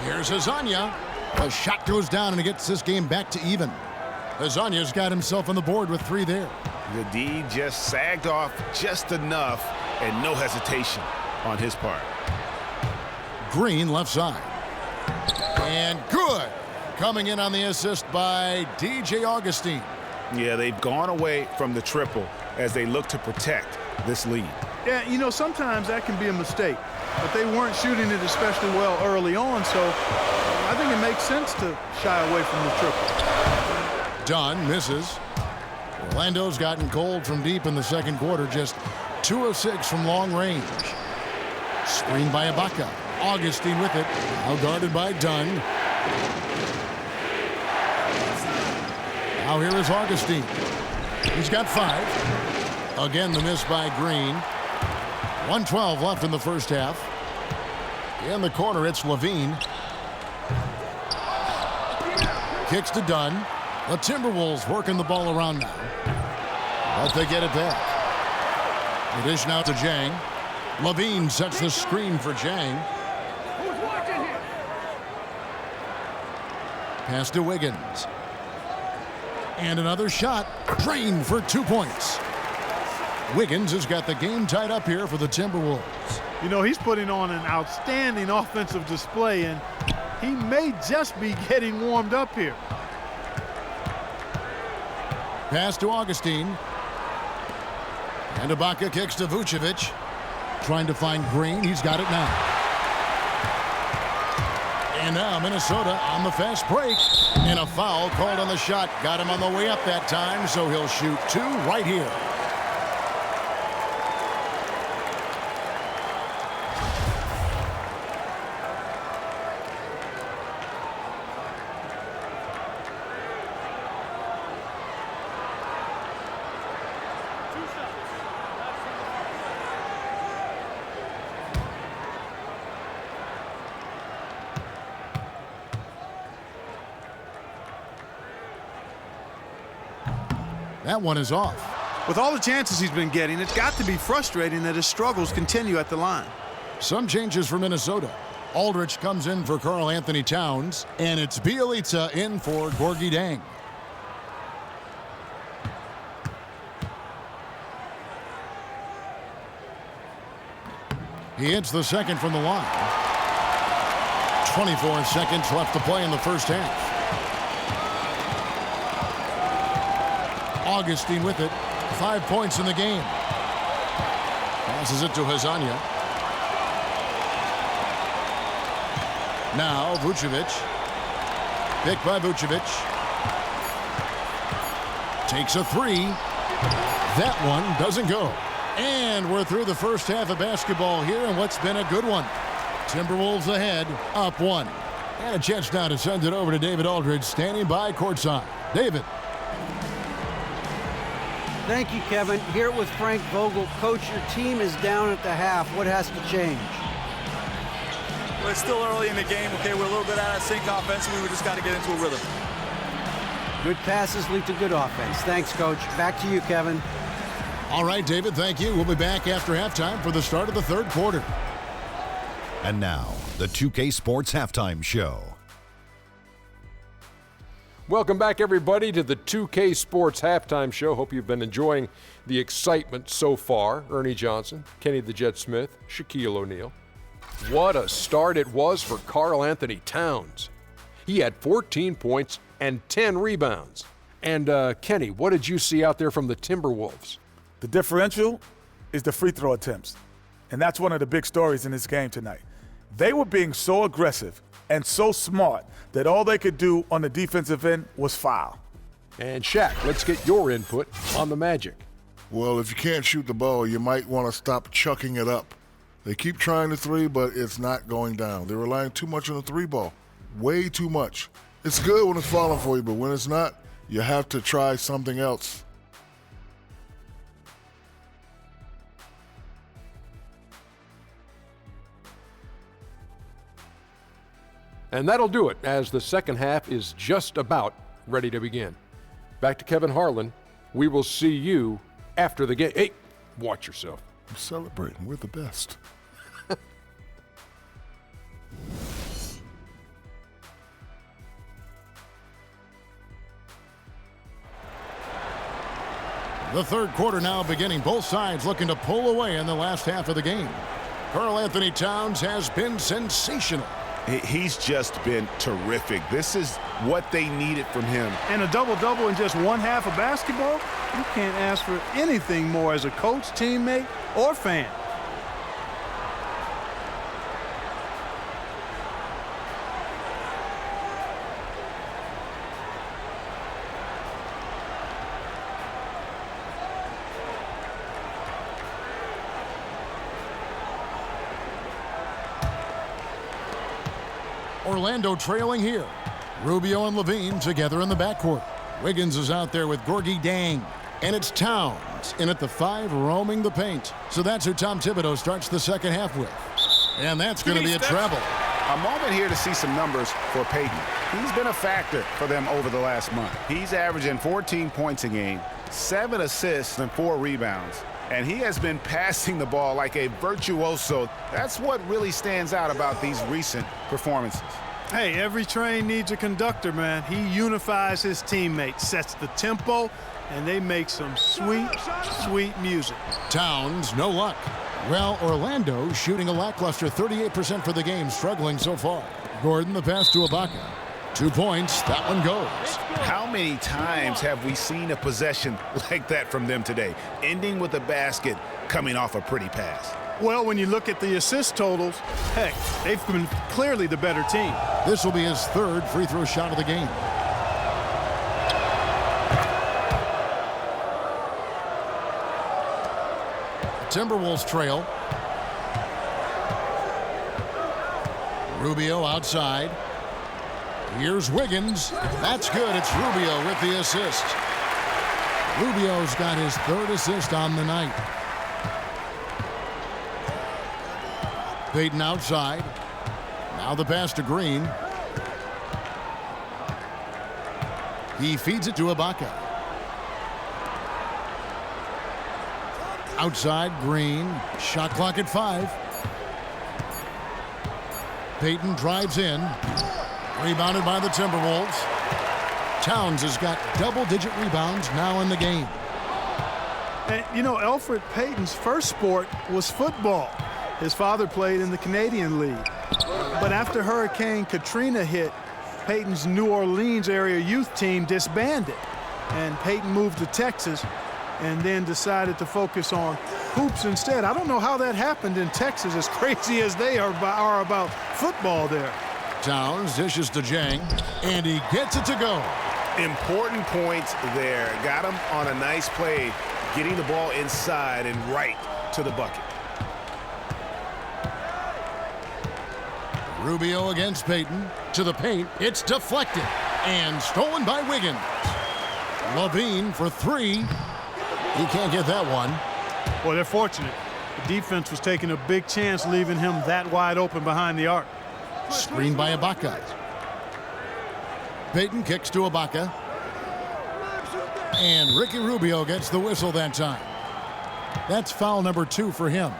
Here's Hezonja. The shot goes down, and he gets this game back to even. Hezonja's got himself on the board with 3 there. The D just sagged off just enough, and no hesitation on his part. Green left side. And good. Coming in on the assist by DJ Augustine. Yeah, they've gone away from the triple as they look to protect this lead. Yeah, you know, sometimes that can be a mistake. But they weren't shooting it especially well early on, so I think it makes sense to shy away from the triple. Dunn misses. Orlando's gotten cold from deep in the second quarter, just 2 of 6 from long range. Screen by Ibaka. Augustine with it. Now guarded by Dunn. Now here is Augustine. He's got 5. Again, the miss by Green. 1:12 left in the first half. In the corner, it's Levine. Kicks to Dunn. The Timberwolves working the ball around now. But they get it back. The dish now to Jang. Levine sets the screen for Jang. Pass to Wiggins. And another shot. Drained for 2 points. Wiggins has got the game tied up here for the Timberwolves. You know, he's putting on an outstanding offensive display, and he may just be getting warmed up here. Pass to Augustine. And Ibaka kicks to Vucevic. Trying to find Green. He's got it now. And now Minnesota on the fast break. And a foul called on the shot. Got him on the way up that time, so he'll shoot 2 right here. That one is off. With all the chances he's been getting, it's got to be frustrating that his struggles continue at the line. Some changes for Minnesota. Aldridge comes in for Karl Anthony Towns, and it's Bjelica in for Gorgui Dieng. He hits the second from the line. 24 seconds left to play in the first half. Augustine with it. 5 points in the game. Passes it to Hazanya. Now Vucevic. Picked by Vucevic. Takes a 3. That one doesn't go. And we're through the first half of basketball here, and what's been a good one. Timberwolves ahead, up 1. And a chance now to send it over to David Aldridge, standing by courtside. David. Thank you, Kevin. Here with Frank Vogel. Coach, your team is down at the half. What has to change? Well, it's still early in the game. Okay, we're a little bit out of sync offensively. We just got to get into a rhythm. Good passes lead to good offense. Thanks, Coach. Back to you, Kevin. All right, David, thank you. We'll be back after halftime for the start of the third quarter. And now, the 2K Sports Halftime Show. Welcome back, everybody, to the 2K Sports Halftime Show. Hope you've been enjoying the excitement so far. Ernie Johnson, Kenny the Jet Smith, Shaquille O'Neal. What a start it was for Karl Anthony Towns. He had 14 points and 10 rebounds. And, Kenny, what did you see out there from the Timberwolves? The differential is the free throw attempts. And that's one of the big stories in this game tonight. They were being so aggressive and so smart that all they could do on the defensive end was foul. And Shaq, let's get your input on the Magic. Well, if you can't shoot the ball, you might want to stop chucking it up. They keep trying the three, but it's not going down. They're relying too much on the three ball. Way too much. It's good when it's falling for you, but when it's not, you have to try something else. And that'll do it, as the second half is just about ready to begin. Back to Kevin Harlan. We will see you after the game. Hey, watch yourself. I'm celebrating. We're the best. The third quarter now beginning. Both sides looking to pull away in the last half of the game. Karl Anthony Towns has been sensational. He's just been terrific. This is what they needed from him. And a double-double in just one half of basketball? You can't ask for anything more as a coach, teammate, or fan. Orlando trailing here. Rubio and Levine together in the backcourt. Wiggins is out there with Gorgui Dieng. And it's Towns Nuggets in at the 5, roaming the paint. So that's who Tom Thibodeau starts the second half with. And that's going to be a travel. A moment here to see some numbers for Payton. He's been a factor for them over the last month. He's averaging 14 points a game, 7 assists, and 4 rebounds. And he has been passing the ball like a virtuoso. That's what really stands out about these recent performances. Hey, every train needs a conductor, man. He unifies his teammates, sets the tempo, and they make some sweet, sweet music. Towns, no luck. Well, Orlando shooting a lackluster 38% for the game, struggling so far. Gordon, the pass to Ibaka. 2 points, that one goes. How many times have we seen a possession like that from them today, ending with a basket coming off a pretty pass? Well, when you look at the assist totals, heck, they've been clearly the better team. This will be his 3rd free throw shot of the game. Timberwolves trail. Rubio outside. Here's Wiggins. That's good. It's Rubio with the assist. Rubio's got his 3rd assist on the night. Payton outside. Now the pass to Green. He feeds it to Ibaka. Outside, Green. Shot clock at 5. Payton drives in. Rebounded by the Timberwolves. Towns has got double-digit rebounds now in the game. And, you know, Elfrid Payton's first sport was football. His father played in the Canadian League. But after Hurricane Katrina hit, Payton's New Orleans area youth team disbanded. And Payton moved to Texas and then decided to focus on hoops instead. I don't know how that happened in Texas, as crazy as they are about football there. Towns dishes to Jang, and he gets it to go. Important points there. Got him on a nice play, getting the ball inside and right to the bucket. Rubio against Payton. To the paint. It's deflected and stolen by Wiggins. Levine for 3. He can't get that one. Well, they're fortunate. The defense was taking a big chance, leaving him that wide open behind the arc. Screened by Ibaka. Payton kicks to Ibaka. And Ricky Rubio gets the whistle that time. That's foul number 2 for him.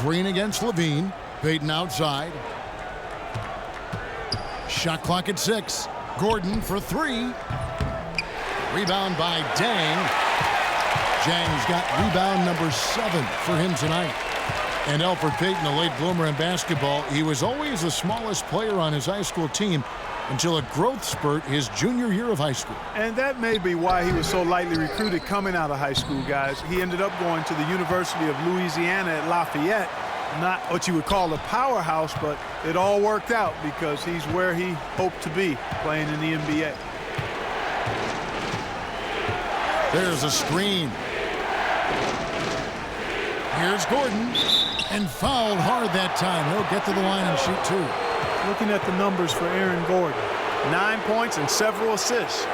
Green against Levine. Payton outside. Shot clock at 6. Gordon for 3. Rebound by Dang. Jang's got rebound number 7 for him tonight. And Elfrid Payton, a late bloomer in basketball, he was always the smallest player on his high school team until a growth spurt his junior year of high school. And that may be why he was so lightly recruited coming out of high school, guys. He ended up going to the University of Louisiana at Lafayette. Not what you would call a powerhouse, but it all worked out because he's where he hoped to be, playing in the NBA. There's a screen. Here's Gordon. And fouled hard that time. He'll get to the line and shoot 2. Looking at the numbers for Aaron Gordon. 9 points and several assists.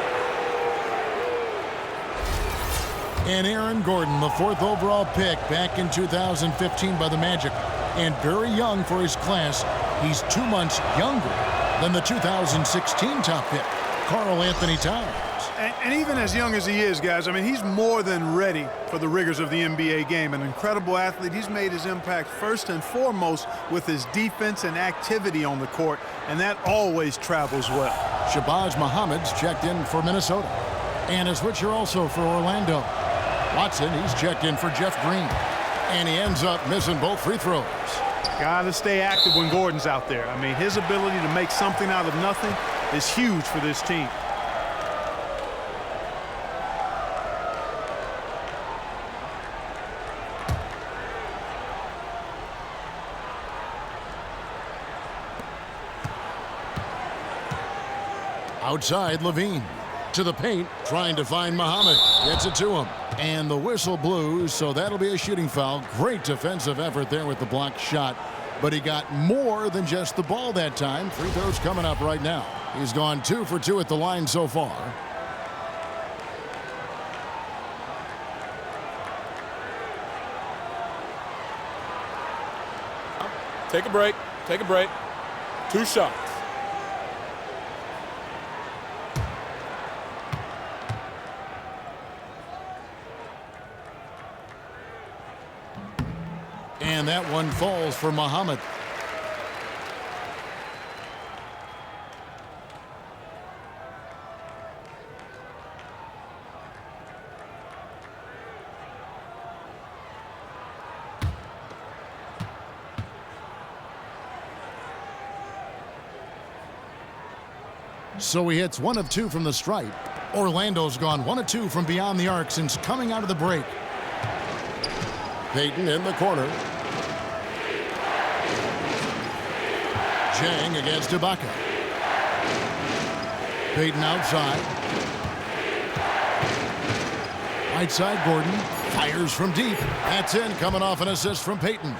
And Aaron Gordon, the 4th overall pick back in 2015 by the Magic, and very young for his class. He's 2 months younger than the 2016 top pick, Karl Anthony Towns. And even as young as he is, guys, I mean, he's more than ready for the rigors of the NBA game. An incredible athlete. He's made his impact first and foremost with his defense and activity on the court, and that always travels well. Shabazz Muhammad's checked in for Minnesota. And a switcher also for Orlando. Watson, he's checked in for Jeff Green. And he ends up missing both free throws. Got to stay active when Gordon's out there. I mean, his ability to make something out of nothing is huge for this team. Outside, Levine. To the paint, trying to find Muhammad. Gets it to him. And the whistle blew, so that'll be a shooting foul. Great defensive effort there with the blocked shot. But he got more than just the ball that time. Free throws coming up right now. He's gone 2 for 2 at the line so far. Take a break. Take a break. 2 shots. And that one falls for Muhammad. So he hits 1 of 2 from the stripe. Orlando's gone 1 of 2 from beyond the arc since coming out of the break. Payton in the corner. Chang against Ibaka. Payton outside. Right side, Gordon fires from deep. That's in, coming off an assist from Payton.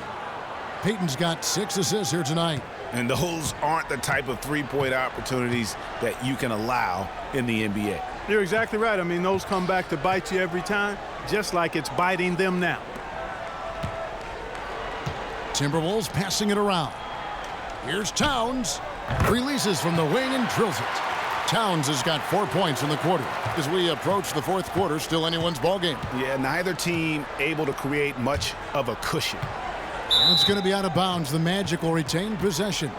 Payton's got 6 assists here tonight. And those aren't the type of three-point opportunities that you can allow in the NBA. You're exactly right. I mean, those come back to bite you every time, just like it's biting them now. Timberwolves passing it around. Here's Towns. Releases from the wing and drills it. Towns has got 4 points in the quarter. As we approach the 4th quarter, still anyone's ball game. Yeah, neither team able to create much of a cushion. And it's going to be out of bounds. The Magic will retain possession.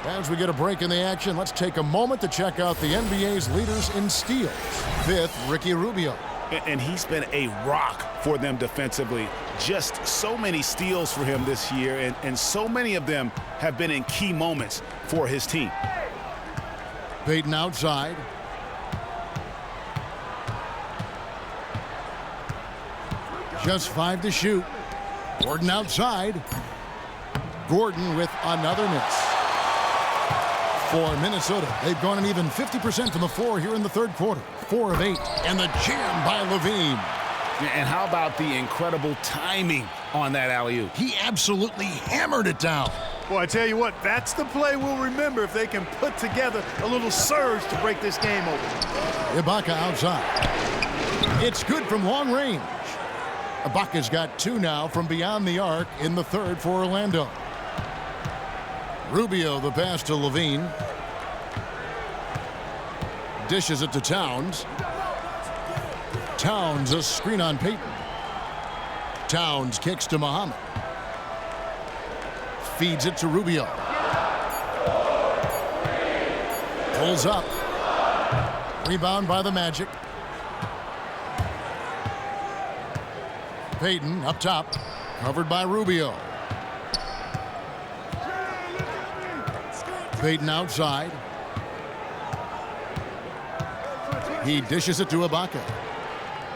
As we get a break in the action, let's take a moment to check out the NBA's leaders in steals. 5th, Ricky Rubio. And he's been a rock for them defensively. Just so many steals for him this year, and so many of them have been in key moments for his team. Payton outside. Just 5 to shoot. Gordon outside. Gordon with another miss. For Minnesota, they've gone an even 50% from the floor here in the 3rd quarter. 4 of 8. And the jam by Levine. And how about the incredible timing on that alley-oop? He absolutely hammered it down. Well, I tell you what, that's the play we'll remember if they can put together a little surge to break this game open. Ibaka outside. It's good from long range. Ibaka's got 2 now from beyond the arc in the 3rd for Orlando. Rubio the pass to Levine. Dishes it to Towns. Towns a screen on Payton. Towns kicks to Muhammad. Feeds it to Rubio. Pulls up. Rebound by the Magic. Payton up top. Covered by Rubio. Payton outside. He dishes it to Ibaka.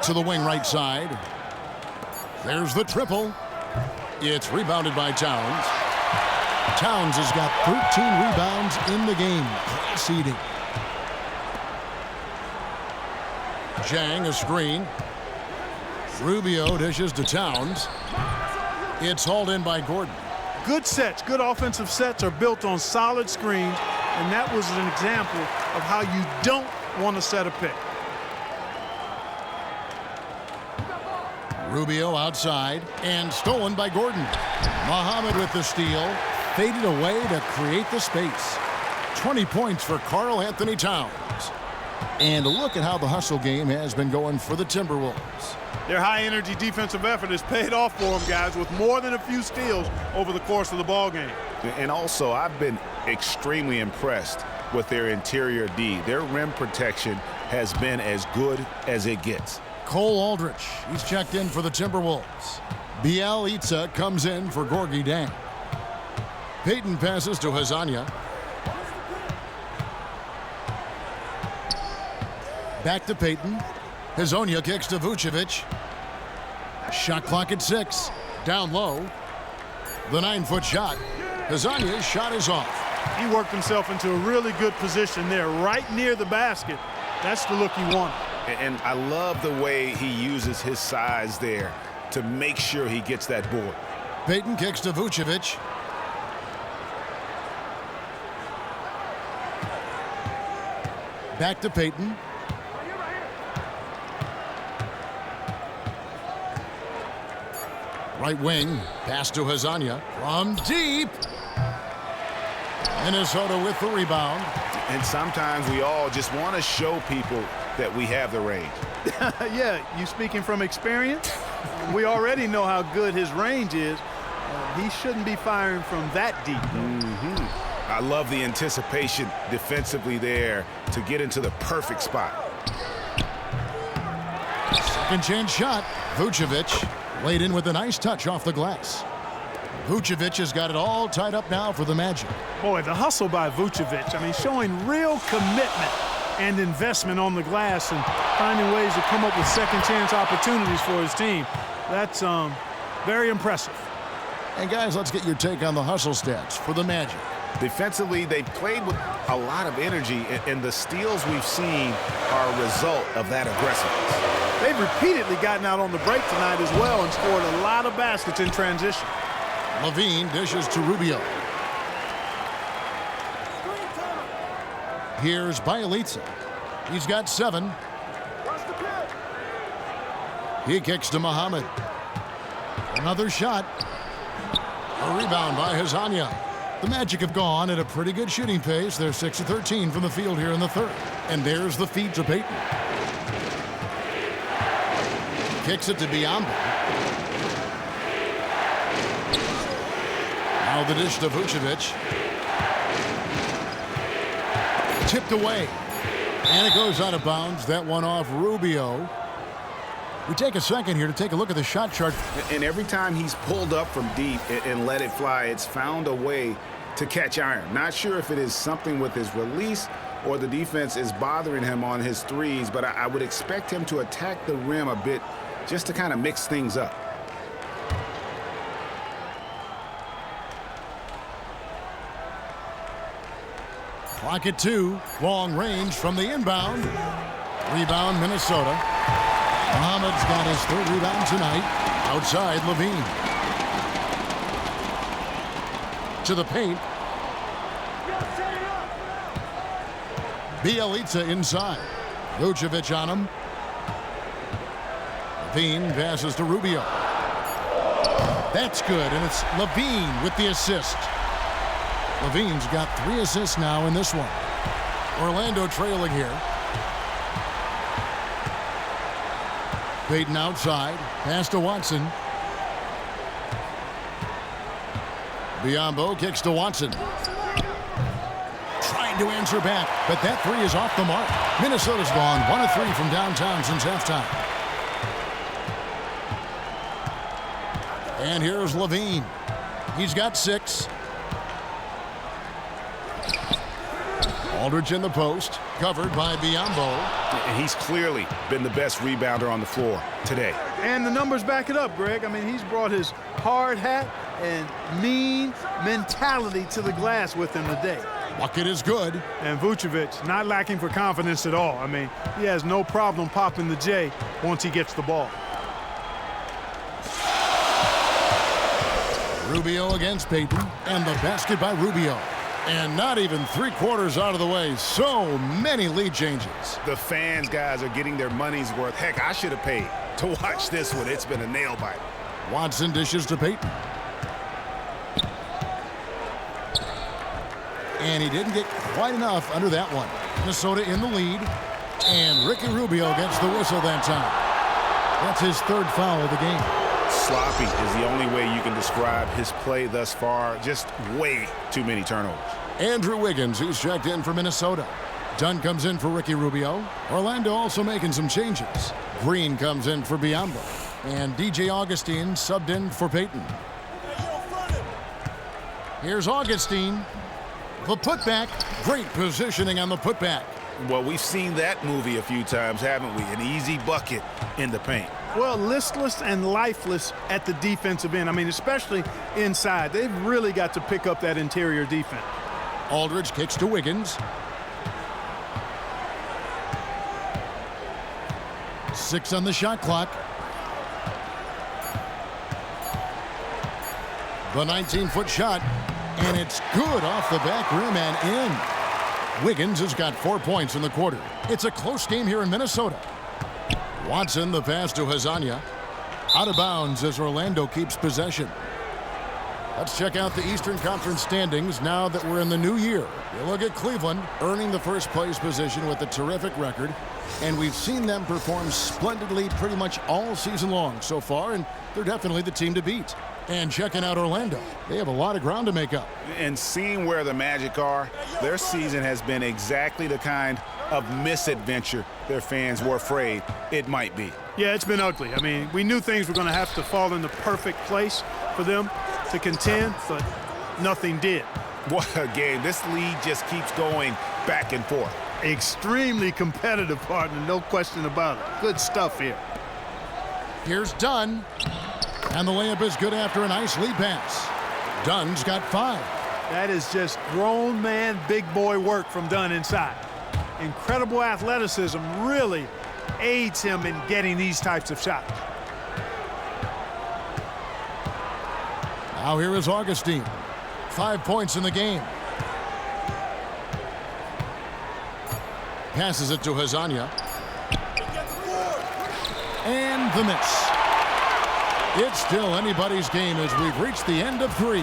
To the wing right side. There's the triple. It's rebounded by Towns. Towns has got 13 rebounds in the game. Class eating. Zhang a screen. Rubio dishes to Towns. It's hauled in by Gordon. Good sets, good offensive sets are built on solid screens, and that was an example of how you don't want to set a pick. Rubio outside and stolen by Gordon. Muhammad with the steal. Faded away to create the space. 20 points for Karl Anthony Towns. And look at how the hustle game has been going for the Timberwolves. Their high-energy defensive effort has paid off for them, guys, with more than a few steals over the course of the ballgame. And also, I've been extremely impressed with their interior D. Their rim protection has been as good as it gets. Cole Aldrich, he's checked in for the Timberwolves. Bielitsa comes in for Gorgui Dieng. Payton passes to Hazanya. Back to Payton. Hazonia kicks to Vucevic. Shot clock at 6. Down low. The 9-foot shot. Hazania's shot is off. He worked himself into a really good position there, right near the basket. That's the look he wanted. And I love the way he uses his size there to make sure he gets that board. Payton kicks to Vucevic. Back to Payton. Right wing, pass to Hazanya from deep. Minnesota with the rebound. And sometimes we all just want to show people that we have the range. Yeah, you speaking from experience? We already know how good his range is. He shouldn't be firing from that deep. I love the anticipation defensively there to get into the perfect spot. Second chance shot. Vucevic laid in with a nice touch off the glass. Vucevic has got it all tied up now for the Magic. Boy, the hustle by Vucevic, I mean, showing real commitment and investment on the glass and finding ways to come up with second chance opportunities for his team. That's very impressive. And guys, let's get your take on the hustle stats for the Magic. Defensively, they played with a lot of energy, and the steals we've seen are a result of that aggressiveness. They've repeatedly gotten out on the break tonight as well and scored a lot of baskets in transition. Levine dishes to Rubio. Here's Bielitsa. He's got 7. He kicks to Muhammad. Another shot. A rebound by Hazanya. The Magic have gone at a pretty good shooting pace. They're 6 of 13 from the field here in the third. And there's the feed to Payton. Kicks it to Biyombo. Now the dish to Vucevic. Tipped away. And it goes out of bounds. That one off Rubio. We take a second here to take a look at the shot chart. And every time he's pulled up from deep and let it fly, it's found a way to catch iron. Not sure if it is something with his release or the defense is bothering him on his threes, but I would expect him to attack the rim a bit just to kind of mix things up. Clock at 2. Long range from the inbound. Rebound, Minnesota. Muhammad's got his 3rd rebound tonight. Outside, Levine. To the paint. Bielitsa inside. Vucevic on him. Levine passes to Rubio. That's good, and it's Levine with the assist. Levine's got 3 assists now in this one. Orlando trailing here. Payton outside. Pass to Watson. Biyombo kicks to Watson. Trying to answer back, but that 3 is off the mark. Minnesota's gone 1 of 3 from downtown since halftime. And here's Levine. He's got 6. Aldridge in the post, covered by Biyombo. And he's clearly been the best rebounder on the floor today. And the numbers back it up, Greg. I mean, he's brought his hard hat and mean mentality to the glass with him today. Bucket is good. And Vucevic not lacking for confidence at all. I mean, he has no problem popping the J once he gets the ball. Rubio against Payton, and the basket by Rubio. And not even 3/4 out of the way. So many lead changes. The fans, guys, are getting their money's worth. Heck, I should have paid to watch this one. It's been a nail biter. Watson dishes to Payton. And he didn't get quite enough under that one. Minnesota in the lead. And Ricky Rubio gets the whistle that time. That's his 3rd foul of the game. Sloppy is the only way you can describe his play thus far. Just way too many turnovers. Andrew Wiggins, who's checked in for Minnesota. Dunn comes in for Ricky Rubio. Orlando also making some changes. Green comes in for Biyombo. And DJ Augustine subbed in for Payton. Here's Augustine. The putback. Great positioning on the putback. Well, we've seen that movie a few times, haven't we? An easy bucket in the paint. Well, listless and lifeless at the defensive end. I mean, especially inside. They've really got to pick up that interior defense. Aldridge kicks to Wiggins. 6 on the shot clock. The 19-foot shot, and it's good off the back rim and in. Wiggins has got 4 points in the quarter. It's a close game here in Minnesota. Watson, the pass to Hazanya. Out of bounds as Orlando keeps possession. Let's check out the Eastern Conference standings now that we're in the new year. You look at Cleveland earning the first place position with a terrific record, and we've seen them perform splendidly pretty much all season long so far, and they're definitely the team to beat. And checking out Orlando, they have a lot of ground to make up. And seeing where the Magic are, their season has been exactly the kind of misadventure their fans were afraid it might be. Yeah, it's been ugly. I mean, we knew things were going to have to fall in the perfect place for them to contend, but nothing did. What a game. This league just keeps going back and forth. Extremely competitive, partner, no question about it. Good stuff here. Here's Dunn. And the layup is good after a nice lead pass. Dunn's got 5. That is just grown man, big boy work from Dunn inside. Incredible athleticism really aids him in getting these types of shots. Now here is Augustine. 5 points in the game. Passes it to Hazanya. And the miss. It's still anybody's game as we've reached the end of 3.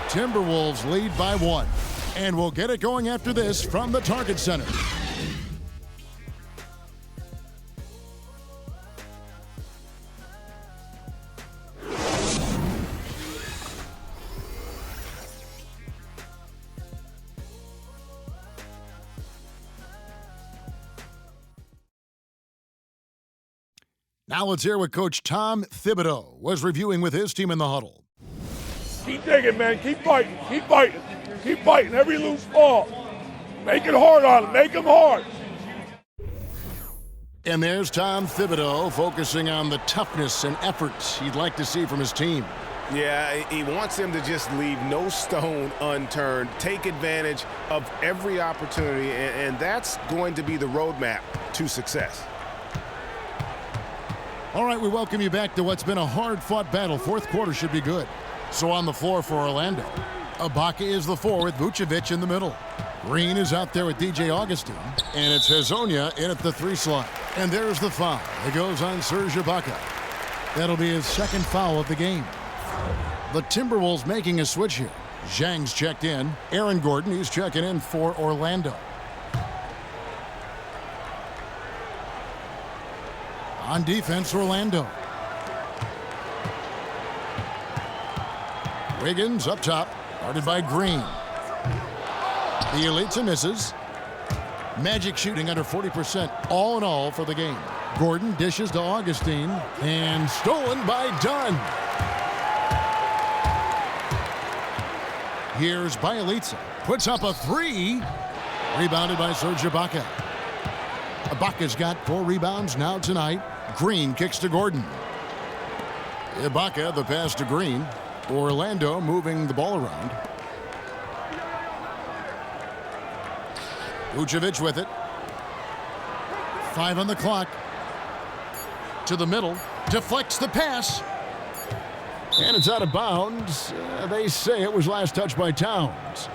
Timberwolves lead by 1. And we'll get it going after this from the Target Center. Now let's hear what Coach Tom Thibodeau was reviewing with his team in the huddle. Keep digging, man. Keep fighting. Keep fighting. Keep fighting. Every loose ball. Make it hard on them. Make them hard. And there's Tom Thibodeau focusing on the toughness and effort he'd like to see from his team. Yeah, he wants them to just leave no stone unturned, take advantage of every opportunity, and that's going to be the roadmap to success. All right, we welcome you back to what's been a hard-fought battle. Fourth quarter should be good. So on the floor for Orlando, Ibaka is the 4 with Vucevic in the middle. Green is out there with DJ Augustine, and it's Hazanya in at the 3 slot. And there's the foul. It goes on Serge Ibaka. That'll be his 2nd foul of the game. The Timberwolves making a switch here. Zhang's checked in. Aaron Gordon, he's checking in for Orlando. On defense, Orlando. Wiggins up top, guarded by Green. The Elitza misses. Magic shooting under 40% all in all for the game. Gordon dishes to Augustine, and stolen by Dunn. Here's Bielitsa. Puts up a 3. Rebounded by Serge Ibaka. Ibaka's got 4 rebounds now tonight. Green kicks to Gordon. Ibaka, the pass to Green. Orlando moving the ball around. Vucevic with it. 5 on the clock. To the middle. Deflects the pass. And it's out of bounds. They say it was last touched by Towns.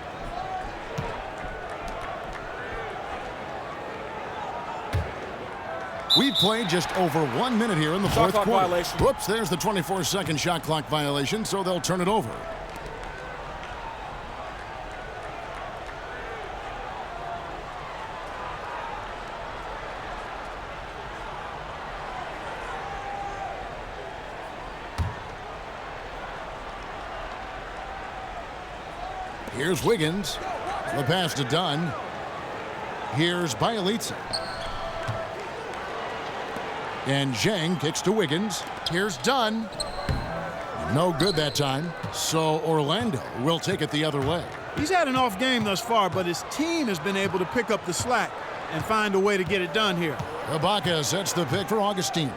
We've played just over 1 minute here in the fourth quarter. Violation. Whoops, there's the 24-second shot clock violation, so they'll turn it over. Here's Wiggins. The pass to Dunn. Here's Bielitsa. And Zhang kicks to Wiggins. Here's Dunn. No good that time. So Orlando will take it the other way. He's had an off game thus far, but his team has been able to pick up the slack and find a way to get it done here. Ibaka sets the pick for Augustine.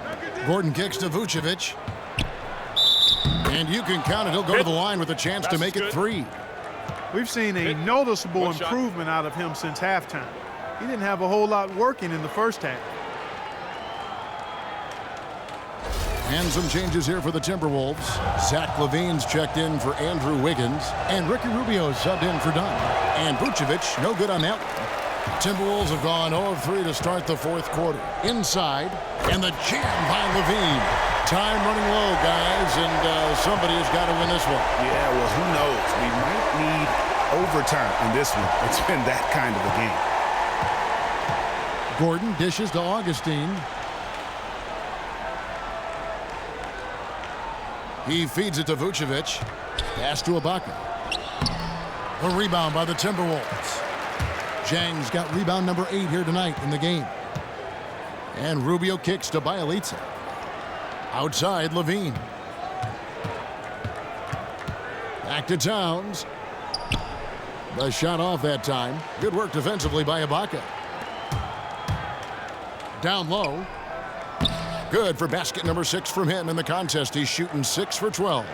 Gordon kicks to Vucevic. And you can count it. He'll go to the line with a chance to make it 3. We've seen a noticeable improvement out of him since halftime. He didn't have a whole lot working in the first half. And some changes here for the Timberwolves. Zach LaVine's checked in for Andrew Wiggins. And Ricky Rubio subbed in for Dunn. And Vucevic, no good on that one. Timberwolves have gone 0 of 3 to start the fourth quarter. Inside, and the jam by LaVine. Time running low, guys, and somebody has got to win this one. Yeah, well, who knows? We might need overtime in this one. It's been that kind of a game. Gordon dishes to Augustine. He feeds it to Vucevic. Pass to Ibaka. A rebound by the Timberwolves. Zhang's got rebound number 8 here tonight in the game. And Rubio kicks to Bielitsa. Outside, LaVine. Back to Towns. The shot off that time. Good work defensively by Ibaka. Down low. Good for basket number 6 from him in the contest. He's shooting 6 for 12.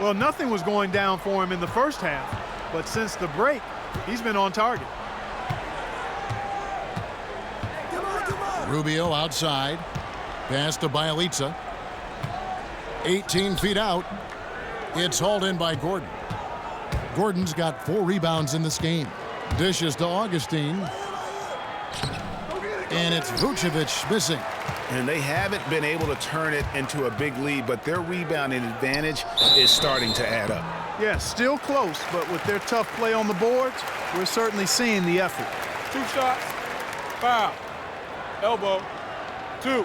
Well, nothing was going down for him in the first half, but since the break, he's been on target. Rubio outside. Pass to Bielitsa. 18 feet out. It's hauled in by Gordon. Gordon's got 4 rebounds in this game. Dishes to Augustine. And it's Vucevic missing. And they haven't been able to turn it into a big lead, but their rebounding advantage is starting to add up. Yeah, still close, but with their tough play on the boards, we're certainly seeing the effort. 2 shots. Foul. Elbow. 2.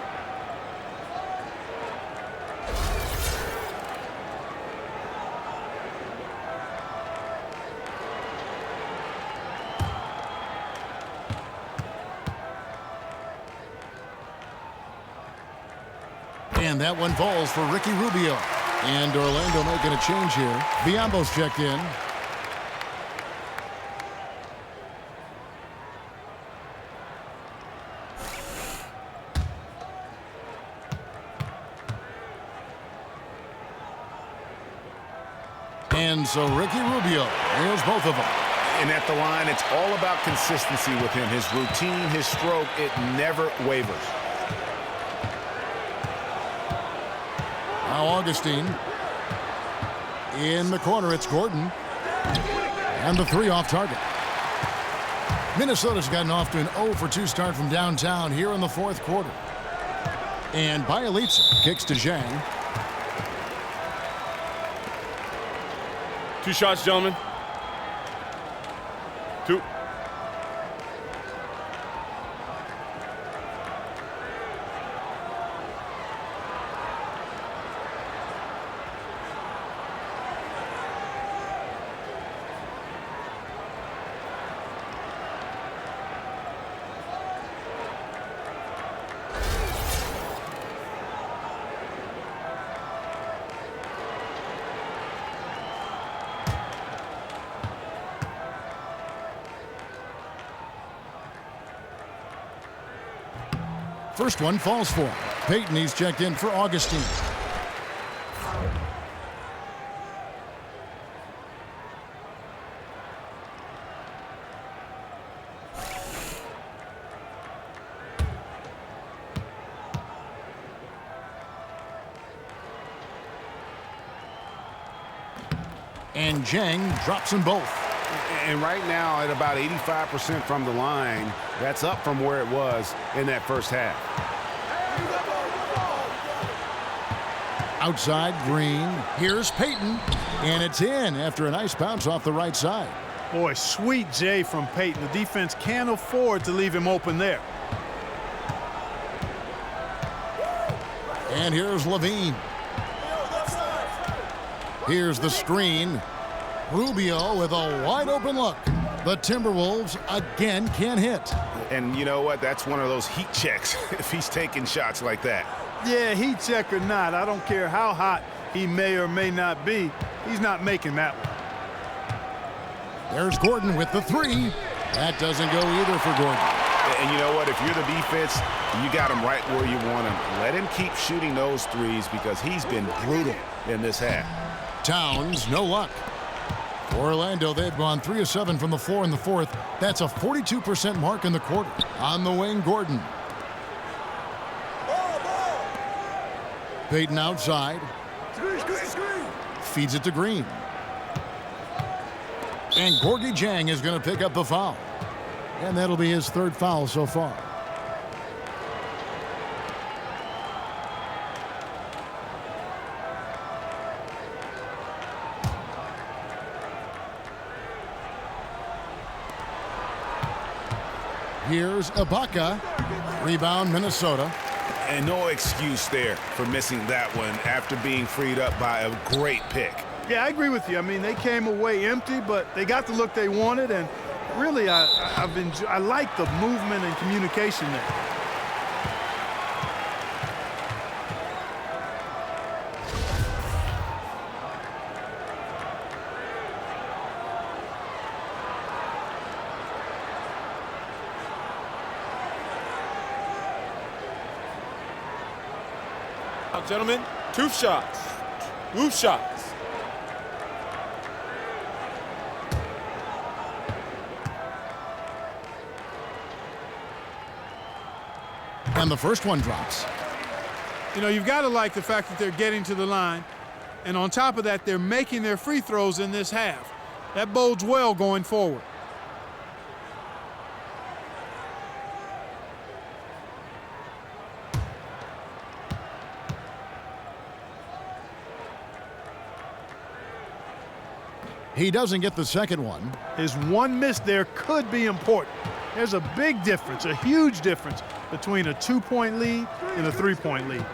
And that one falls for Ricky Rubio. And Orlando making a change here. Biombo's checked in. And so Ricky Rubio, there's both of them. And at the line, it's all about consistency with him. His routine, his stroke, it never wavers. Now Augustine. In the corner, it's Gordon. And the 3 off target. Minnesota's gotten off to an 0 for 2 start from downtown here in the fourth quarter. And Bielitsa kicks to Zhang. 2 shots, gentlemen. 2. First one falls for him. Payton, he's checked in for Augustine. And Zhang drops them both. And right now at about 85% from the line, that's up from where it was in that first half. Outside Green. Here's Payton. And it's in after a nice bounce off the right side. Boy, sweet J from Payton. The defense can't afford to leave him open there. And here's LaVine. Here's the screen. Rubio with a wide open look. The Timberwolves again can't hit. And you know what? That's one of those heat checks if he's taking shots like that. Yeah, heat check or not, I don't care how hot he may or may not be. He's not making that one. There's Gordon with the 3. That doesn't go either for Gordon. And you know what? If you're the defense, you got him right where you want him. Let him keep shooting those threes because he's been brutal in this half. Towns, no luck. For Orlando, they've gone 3 of 7 from the floor in the fourth. That's a 42% mark in the quarter. On the wing, Gordon. Payton outside. Feeds it to Green. And Gorgie Jang is going to pick up the foul. And that'll be his third foul so far. Here's Ibaka. Rebound, Minnesota. And no excuse there for missing that one after being freed up by a great pick. Yeah, I agree with you. I mean, they came away empty, but they got the look they wanted, and really, I like the movement and communication there. Now, gentlemen, 2 shots. 2 shots. And the first one drops. You know, you've got to like the fact that they're getting to the line. And on top of that, they're making their free throws in this half. That bodes well going forward. He doesn't get the second one. His one miss there could be important. There's a big difference, a huge difference between a 2-point lead and a 3-point lead.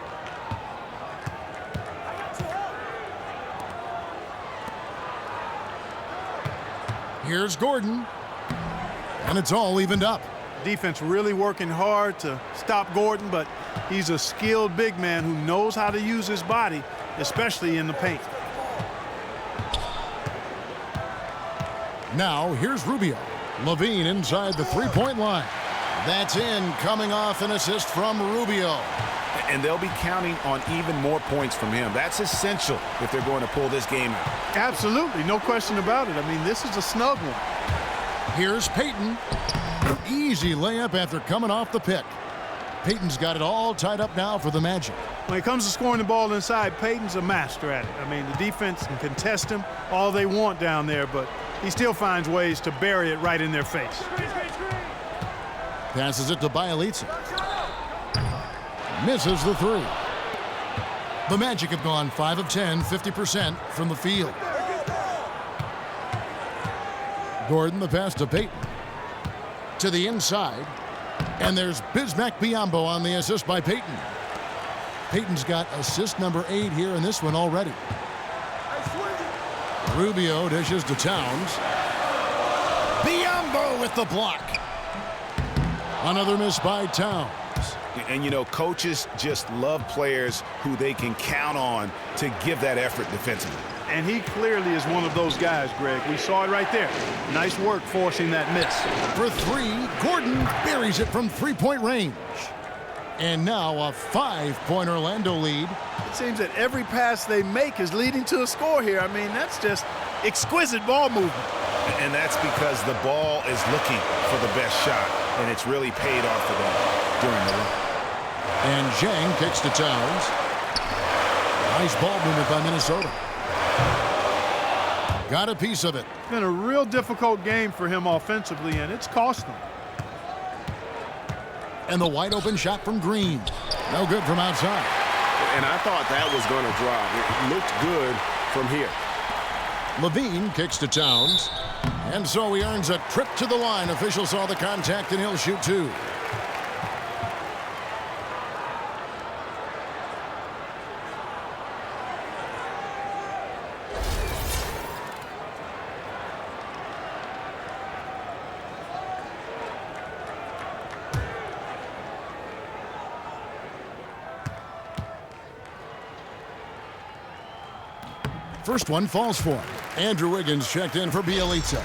Here's Gordon. And it's all evened up. Defense really working hard to stop Gordon, but he's a skilled big man who knows how to use his body, especially in the paint. Now, here's Rubio. Levine inside the three-point line. That's in, coming off an assist from Rubio. And they'll be counting on even more points from him. That's essential if they're going to pull this game out. Absolutely, no question about it. I mean, this is a snug one. Here's Payton. An easy layup after coming off the pick. Payton's got it all tied up now for the Magic. When it comes to scoring the ball inside, Payton's a master at it. I mean, the defense can contest him all they want down there, but he still finds ways to bury it right in their face. Passes it to Bielitsa. Misses the three. The Magic have gone 5 of 10, 50% from the field. Gordon, the pass to Payton. To the inside. And there's Bismack Biyombo on the assist by Payton. Payton's got assist number 8 here in this one already. Rubio dishes to Towns. Biyombo with the block. Another miss by Towns. And, you know, coaches just love players who they can count on to give that effort defensively. And he clearly is one of those guys, Greg. We saw it right there. Nice work forcing that miss. For 3, Gordon buries it from three-point range. And now a 5-point Orlando lead. It seems that every pass they make is leading to a score here. I mean, that's just exquisite ball movement. And that's because the ball is looking for the best shot, and it's really paid off for them during the run. And Zhang kicks to Towns. Nice ball movement by Minnesota. Got a piece of it. It's been a real difficult game for him offensively, and it's cost him. And the wide open shot from Green. No good from outside. And I thought that was going to drop. It looked good from here. Levine kicks to Towns. And so he earns a trip to the line. Official saw the contact, and he'll shoot 2. First one falls for him. Andrew Wiggins checked in for Bielitsa.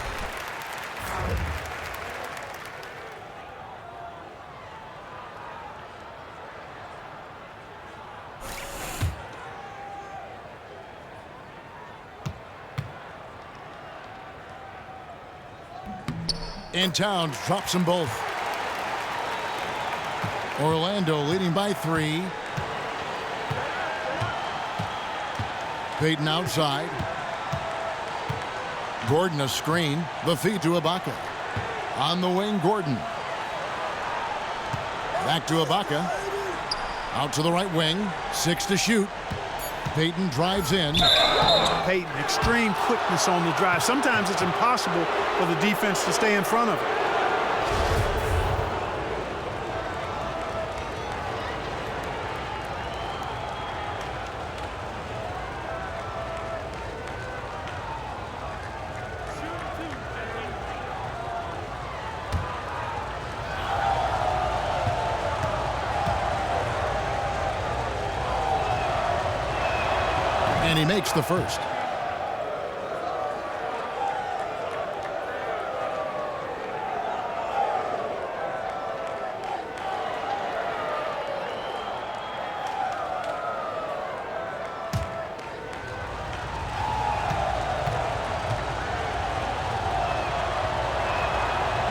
And Towns drops them both. Orlando leading by 3. Payton outside. Gordon a screen. The feed to Ibaka. On the wing, Gordon. Back to Ibaka. Out to the right wing. 6 to shoot. Payton drives in. Payton, extreme quickness on the drive. Sometimes it's impossible for the defense to stay in front of it. And he makes the first.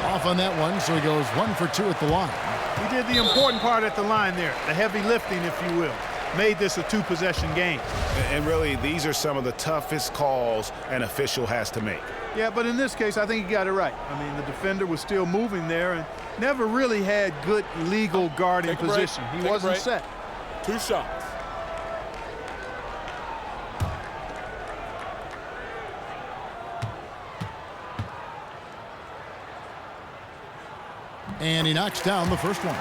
Off on that one, so he goes 1 for 2 at the line. He did the important part at the line there, the heavy lifting, if you will. Made this a 2-possession game. And really, these are some of the toughest calls an official has to make. Yeah, but in this case, I think he got it right. I mean, the defender was still moving there and never really had good legal guarding position. He wasn't set. 2 shots. And he knocks down the first one.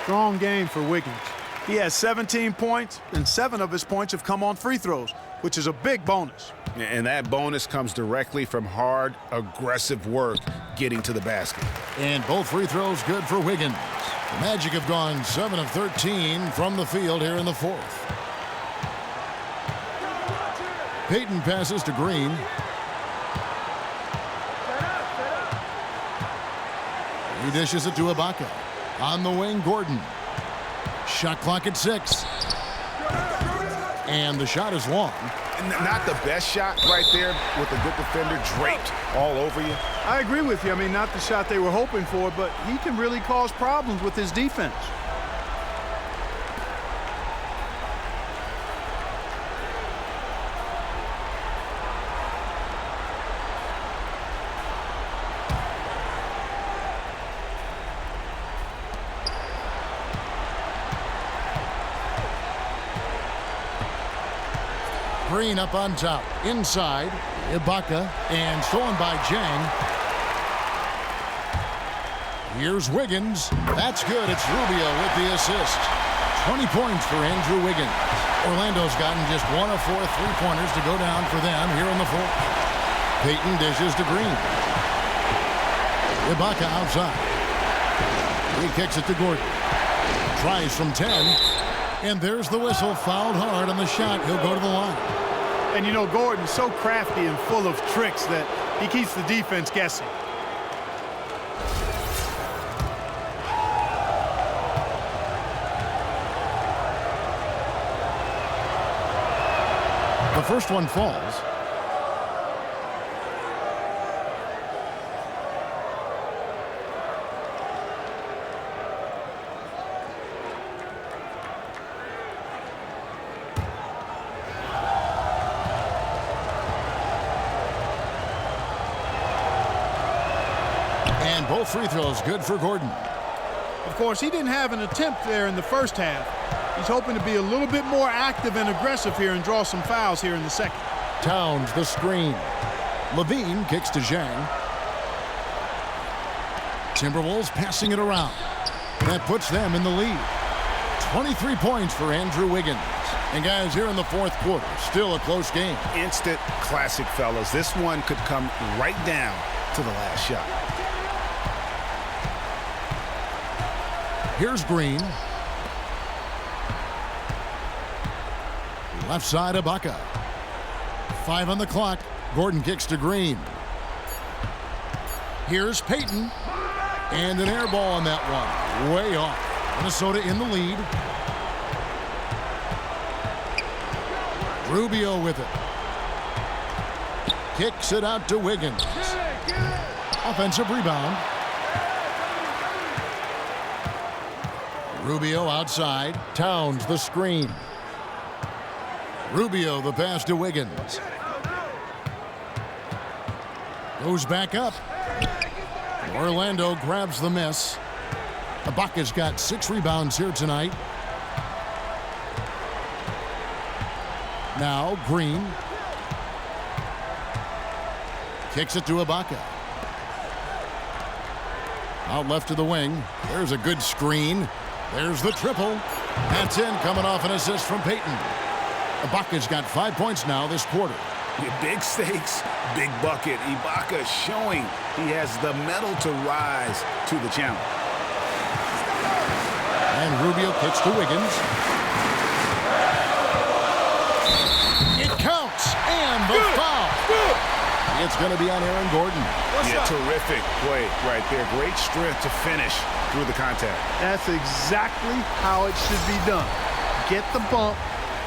Strong game for Wiggins. He has 17 points, and 7 of his points have come on free throws, which is a big bonus. And that bonus comes directly from hard, aggressive work getting to the basket. And both free throws good for Wiggins. The Magic have gone 7 of 13 from the field here in the fourth. Payton passes to Green. He dishes it to Ibaka. On the wing, Gordon. Shot clock at 6. And the shot is long. Not the best shot right there with a good defender draped all over you. I agree with you. I mean, not the shot they were hoping for, but he can really cause problems with his defense. Green up on top. Inside, Ibaka, and stolen by Jang. Here's Wiggins. That's good. It's Rubio with the assist. 20 points for Andrew Wiggins. Orlando's gotten just 1 of 4 3-pointers to go down for them here in the fourth. Payton dishes to Green. Ibaka outside. He kicks it to Gordon. Tries from 10. And there's the whistle. Fouled hard on the shot. He'll go to the line. And, you know, Gordon's so crafty and full of tricks that he keeps the defense guessing. The first one falls. And both free throws good for Gordon. Of course, he didn't have an attempt there in the first half. He's hoping to be a little bit more active and aggressive here and draw some fouls here in the second. Towns the screen. Levine kicks to Zhang. Timberwolves passing it around. That puts them in the lead. 23 points for Andrew Wiggins. And guys, here in the fourth quarter, still a close game. Instant classic, fellas. This one could come right down to the last shot. Here's Green. Left side, Ibaka. 5 on the clock. Gordon kicks to Green. Here's Payton. And an air ball on that one. Way off. Minnesota in the lead. Rubio with it. Kicks it out to Wiggins. Offensive rebound. Rubio outside. Towns the screen. Rubio, the pass to Wiggins. Goes back up. Orlando grabs the miss. Ibaka's got 6 rebounds here tonight. Now Green. Kicks it to Ibaka. Out left to the wing. There's a good screen. There's the triple. That's in, coming off an assist from Payton. Ibaka's got 5 points now this quarter. Big stakes, big bucket. Ibaka showing he has the mettle to rise to the challenge. And Rubio kicks to Wiggins. It counts, and the foul. It's going to be on Aaron Gordon. Terrific play right there. Great strength to finish through the contact. That's exactly how it should be done. Get the bump,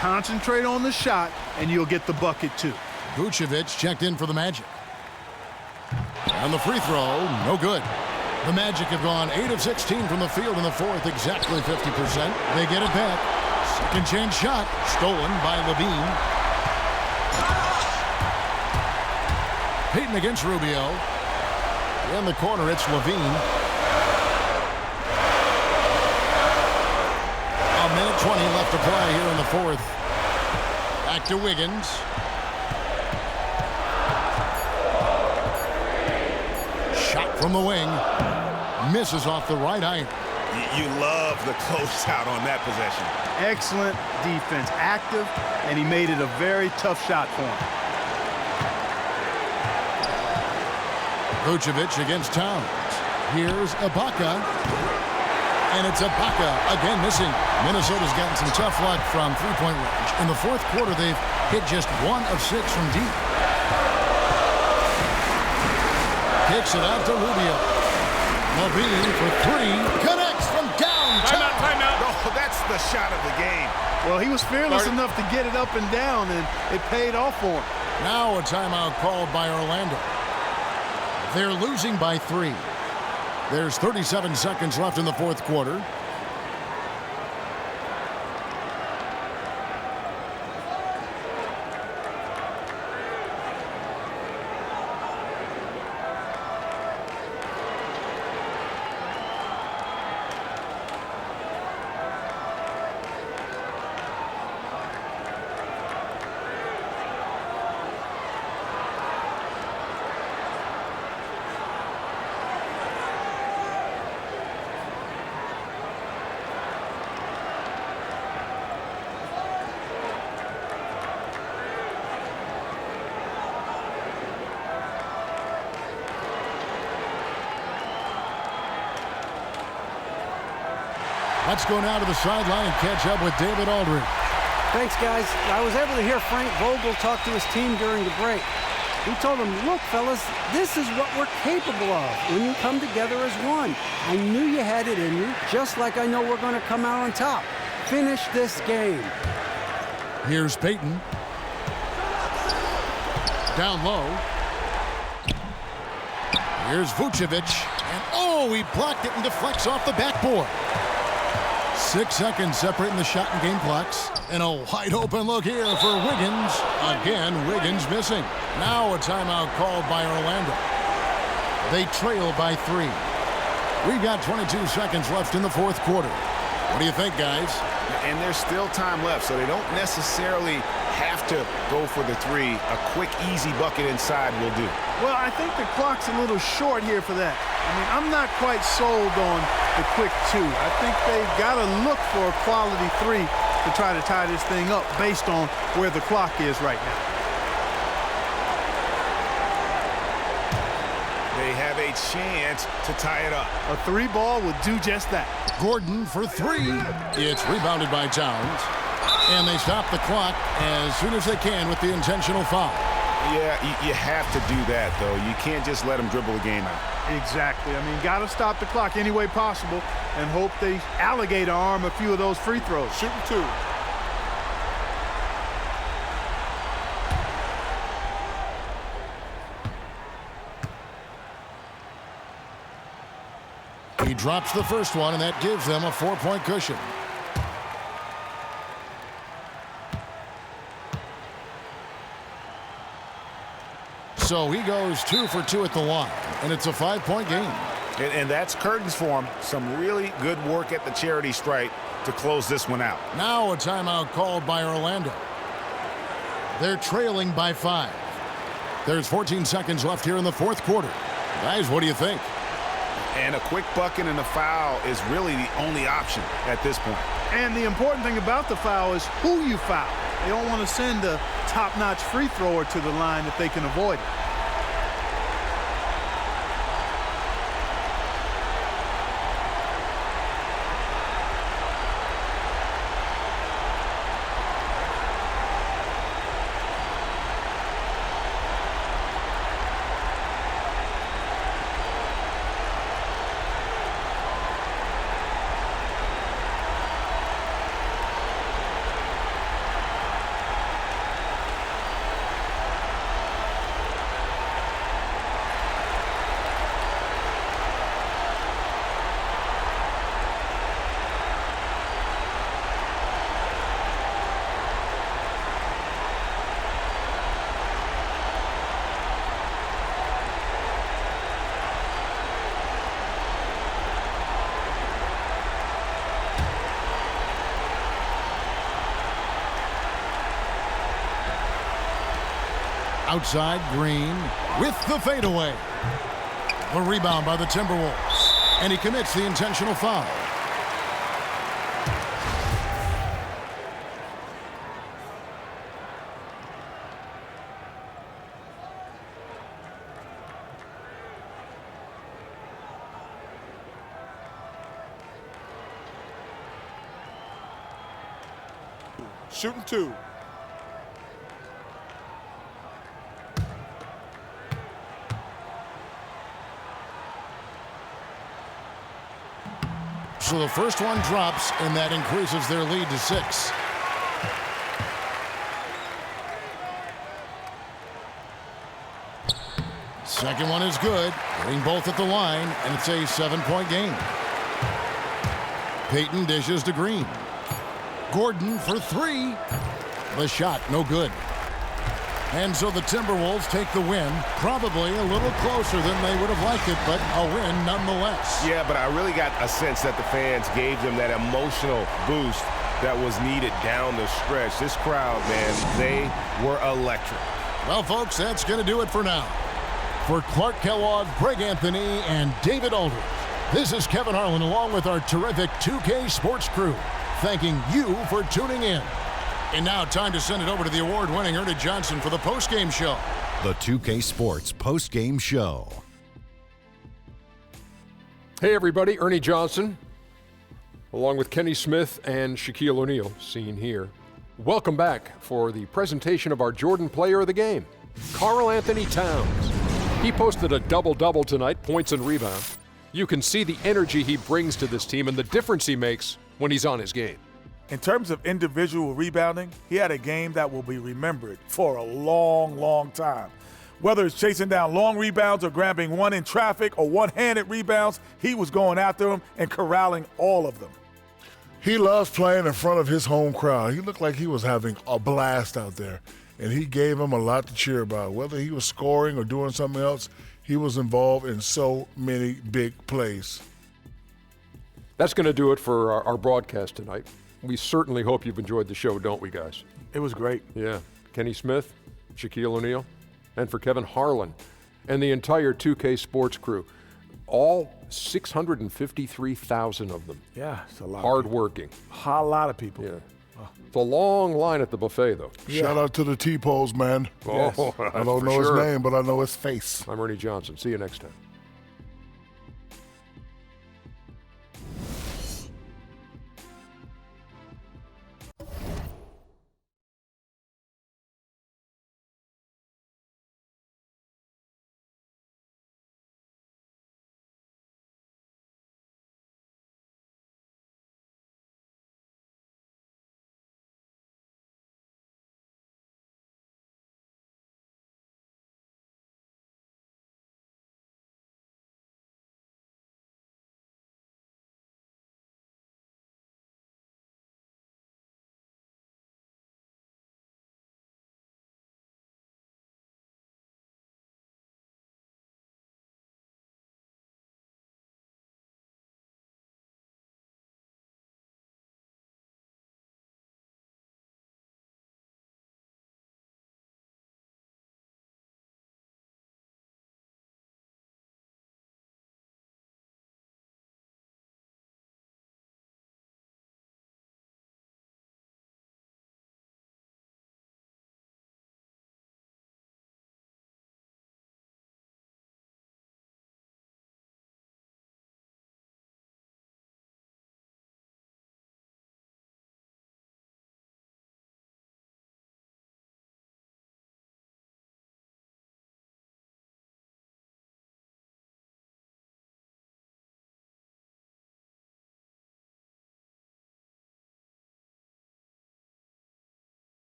concentrate on the shot, and you'll get the bucket too. Vucevic checked in for the Magic. And the free throw, no good. The Magic have gone 8 of 16 from the field in the fourth, exactly 50%. They get it back. Second chance shot, stolen by Levine. Payton against Rubio. In the corner, it's Levine. A minute 20 left to play here in the fourth. Back to Wiggins. Shot from the wing. Misses off the right iron. You love the closeout on that possession. Excellent defense. Active, and he made it a very tough shot for him. Vucevic against Towns. Here's Ibaka. And it's Ibaka again missing. Minnesota's gotten some tough luck from three-point range. In the fourth quarter, they've hit just 1 of 6 from deep. Kicks it out to Rubio. Levine for 3. Connects from downtown. Timeout. Oh, that's the shot of the game. Well, he was fearless enough to get it up and down, and it paid off for him. Now a timeout called by Orlando. They're losing by 3. There's 37 seconds left in the fourth quarter. Let's go now to the sideline and catch up with David Aldridge. Thanks, guys. I was able to hear Frank Vogel talk to his team during the break. He told them, look, fellas, this is what we're capable of when you come together as one. I knew you had it in you, just like I know we're going to come out on top. Finish this game. Here's Payton. Down low. Here's Vucevic. And, oh, he blocked it and deflects off the backboard. 6 seconds separating the shot and game clocks. And a wide open look here for Wiggins. Again, Wiggins missing. Now a timeout called by Orlando. They trail by 3. We've got 22 seconds left in the fourth quarter. What do you think, guys? And there's still time left, so they don't necessarily have to go for the 3. A quick, easy bucket inside will do. Well, I think the clock's a little short here for that. I mean, I'm not quite sold on the quick 2. I think they've got to look for a quality 3 to try to tie this thing up based on where the clock is right now. They have a chance to tie it up. A 3 ball would do just that. Gordon for 3. It's rebounded by Towns. And they stop the clock as soon as they can with the intentional foul. Yeah, you have to do that, though. You can't just let them dribble the game out. Exactly. I mean, got to stop the clock any way possible and hope they alligator arm a few of those free throws. Shooting 2. He drops the first one, and that gives them a 4-point cushion. So he goes 2 for 2 at the line, and it's a 5-point game. And that's curtains for him. Some really good work at the charity stripe to close this one out. Now a timeout called by Orlando. They're trailing by 5. There's 14 seconds left here in the fourth quarter. Guys, what do you think? And a quick bucket and a foul is really the only option at this point. And the important thing about the foul is who you foul. They don't want to send a top-notch free thrower to the line if they can avoid it. Outside, Green with the fadeaway. The rebound by the Timberwolves. And he commits the intentional foul. Shooting 2. So the first one drops, and that increases their lead to 6. Second one is good, hitting both at the line, and it's a 7-point game. Payton dishes to Green. Gordon for 3. The shot, no good. And so the Timberwolves take the win, probably a little closer than they would have liked it, but a win nonetheless. Yeah, but I really got a sense that the fans gave them that emotional boost that was needed down the stretch. This crowd, man, they were electric. Well, folks, that's going to do it for now. For Clark Kellogg, Greg Anthony, and David Aldridge, this is Kevin Harlan along with our terrific 2K Sports crew, thanking you for tuning in. And now time to send it over to the award-winning Ernie Johnson for the postgame show. The 2K Sports postgame show. Hey everybody, Ernie Johnson, along with Kenny Smith and Shaquille O'Neal, seen here. Welcome back for the presentation of our Jordan Player of the Game, Karl Anthony Towns. He posted a double-double tonight, points and rebounds. You can see the energy he brings to this team and the difference he makes when he's on his game. In terms of individual rebounding, he had a game that will be remembered for a long, long time. Whether it's chasing down long rebounds or grabbing one in traffic or one-handed rebounds, he was going after them and corralling all of them. He loves playing in front of his home crowd. He looked like he was having a blast out there, and he gave him a lot to cheer about. Whether he was scoring or doing something else, he was involved in so many big plays. That's going to do it for our broadcast tonight. We certainly hope you've enjoyed the show, don't we, guys? It was great. Yeah. Kenny Smith, Shaquille O'Neal, and for Kevin Harlan and the entire 2K Sports crew. All 653,000 of them. Yeah, it's a lot. Hard-working. A lot of people. Yeah. It's a long line at the buffet, though. Yeah. Shout out to the T-Pose, man. Yes. I don't know his name, but I know his face. I'm Ernie Johnson. See you next time.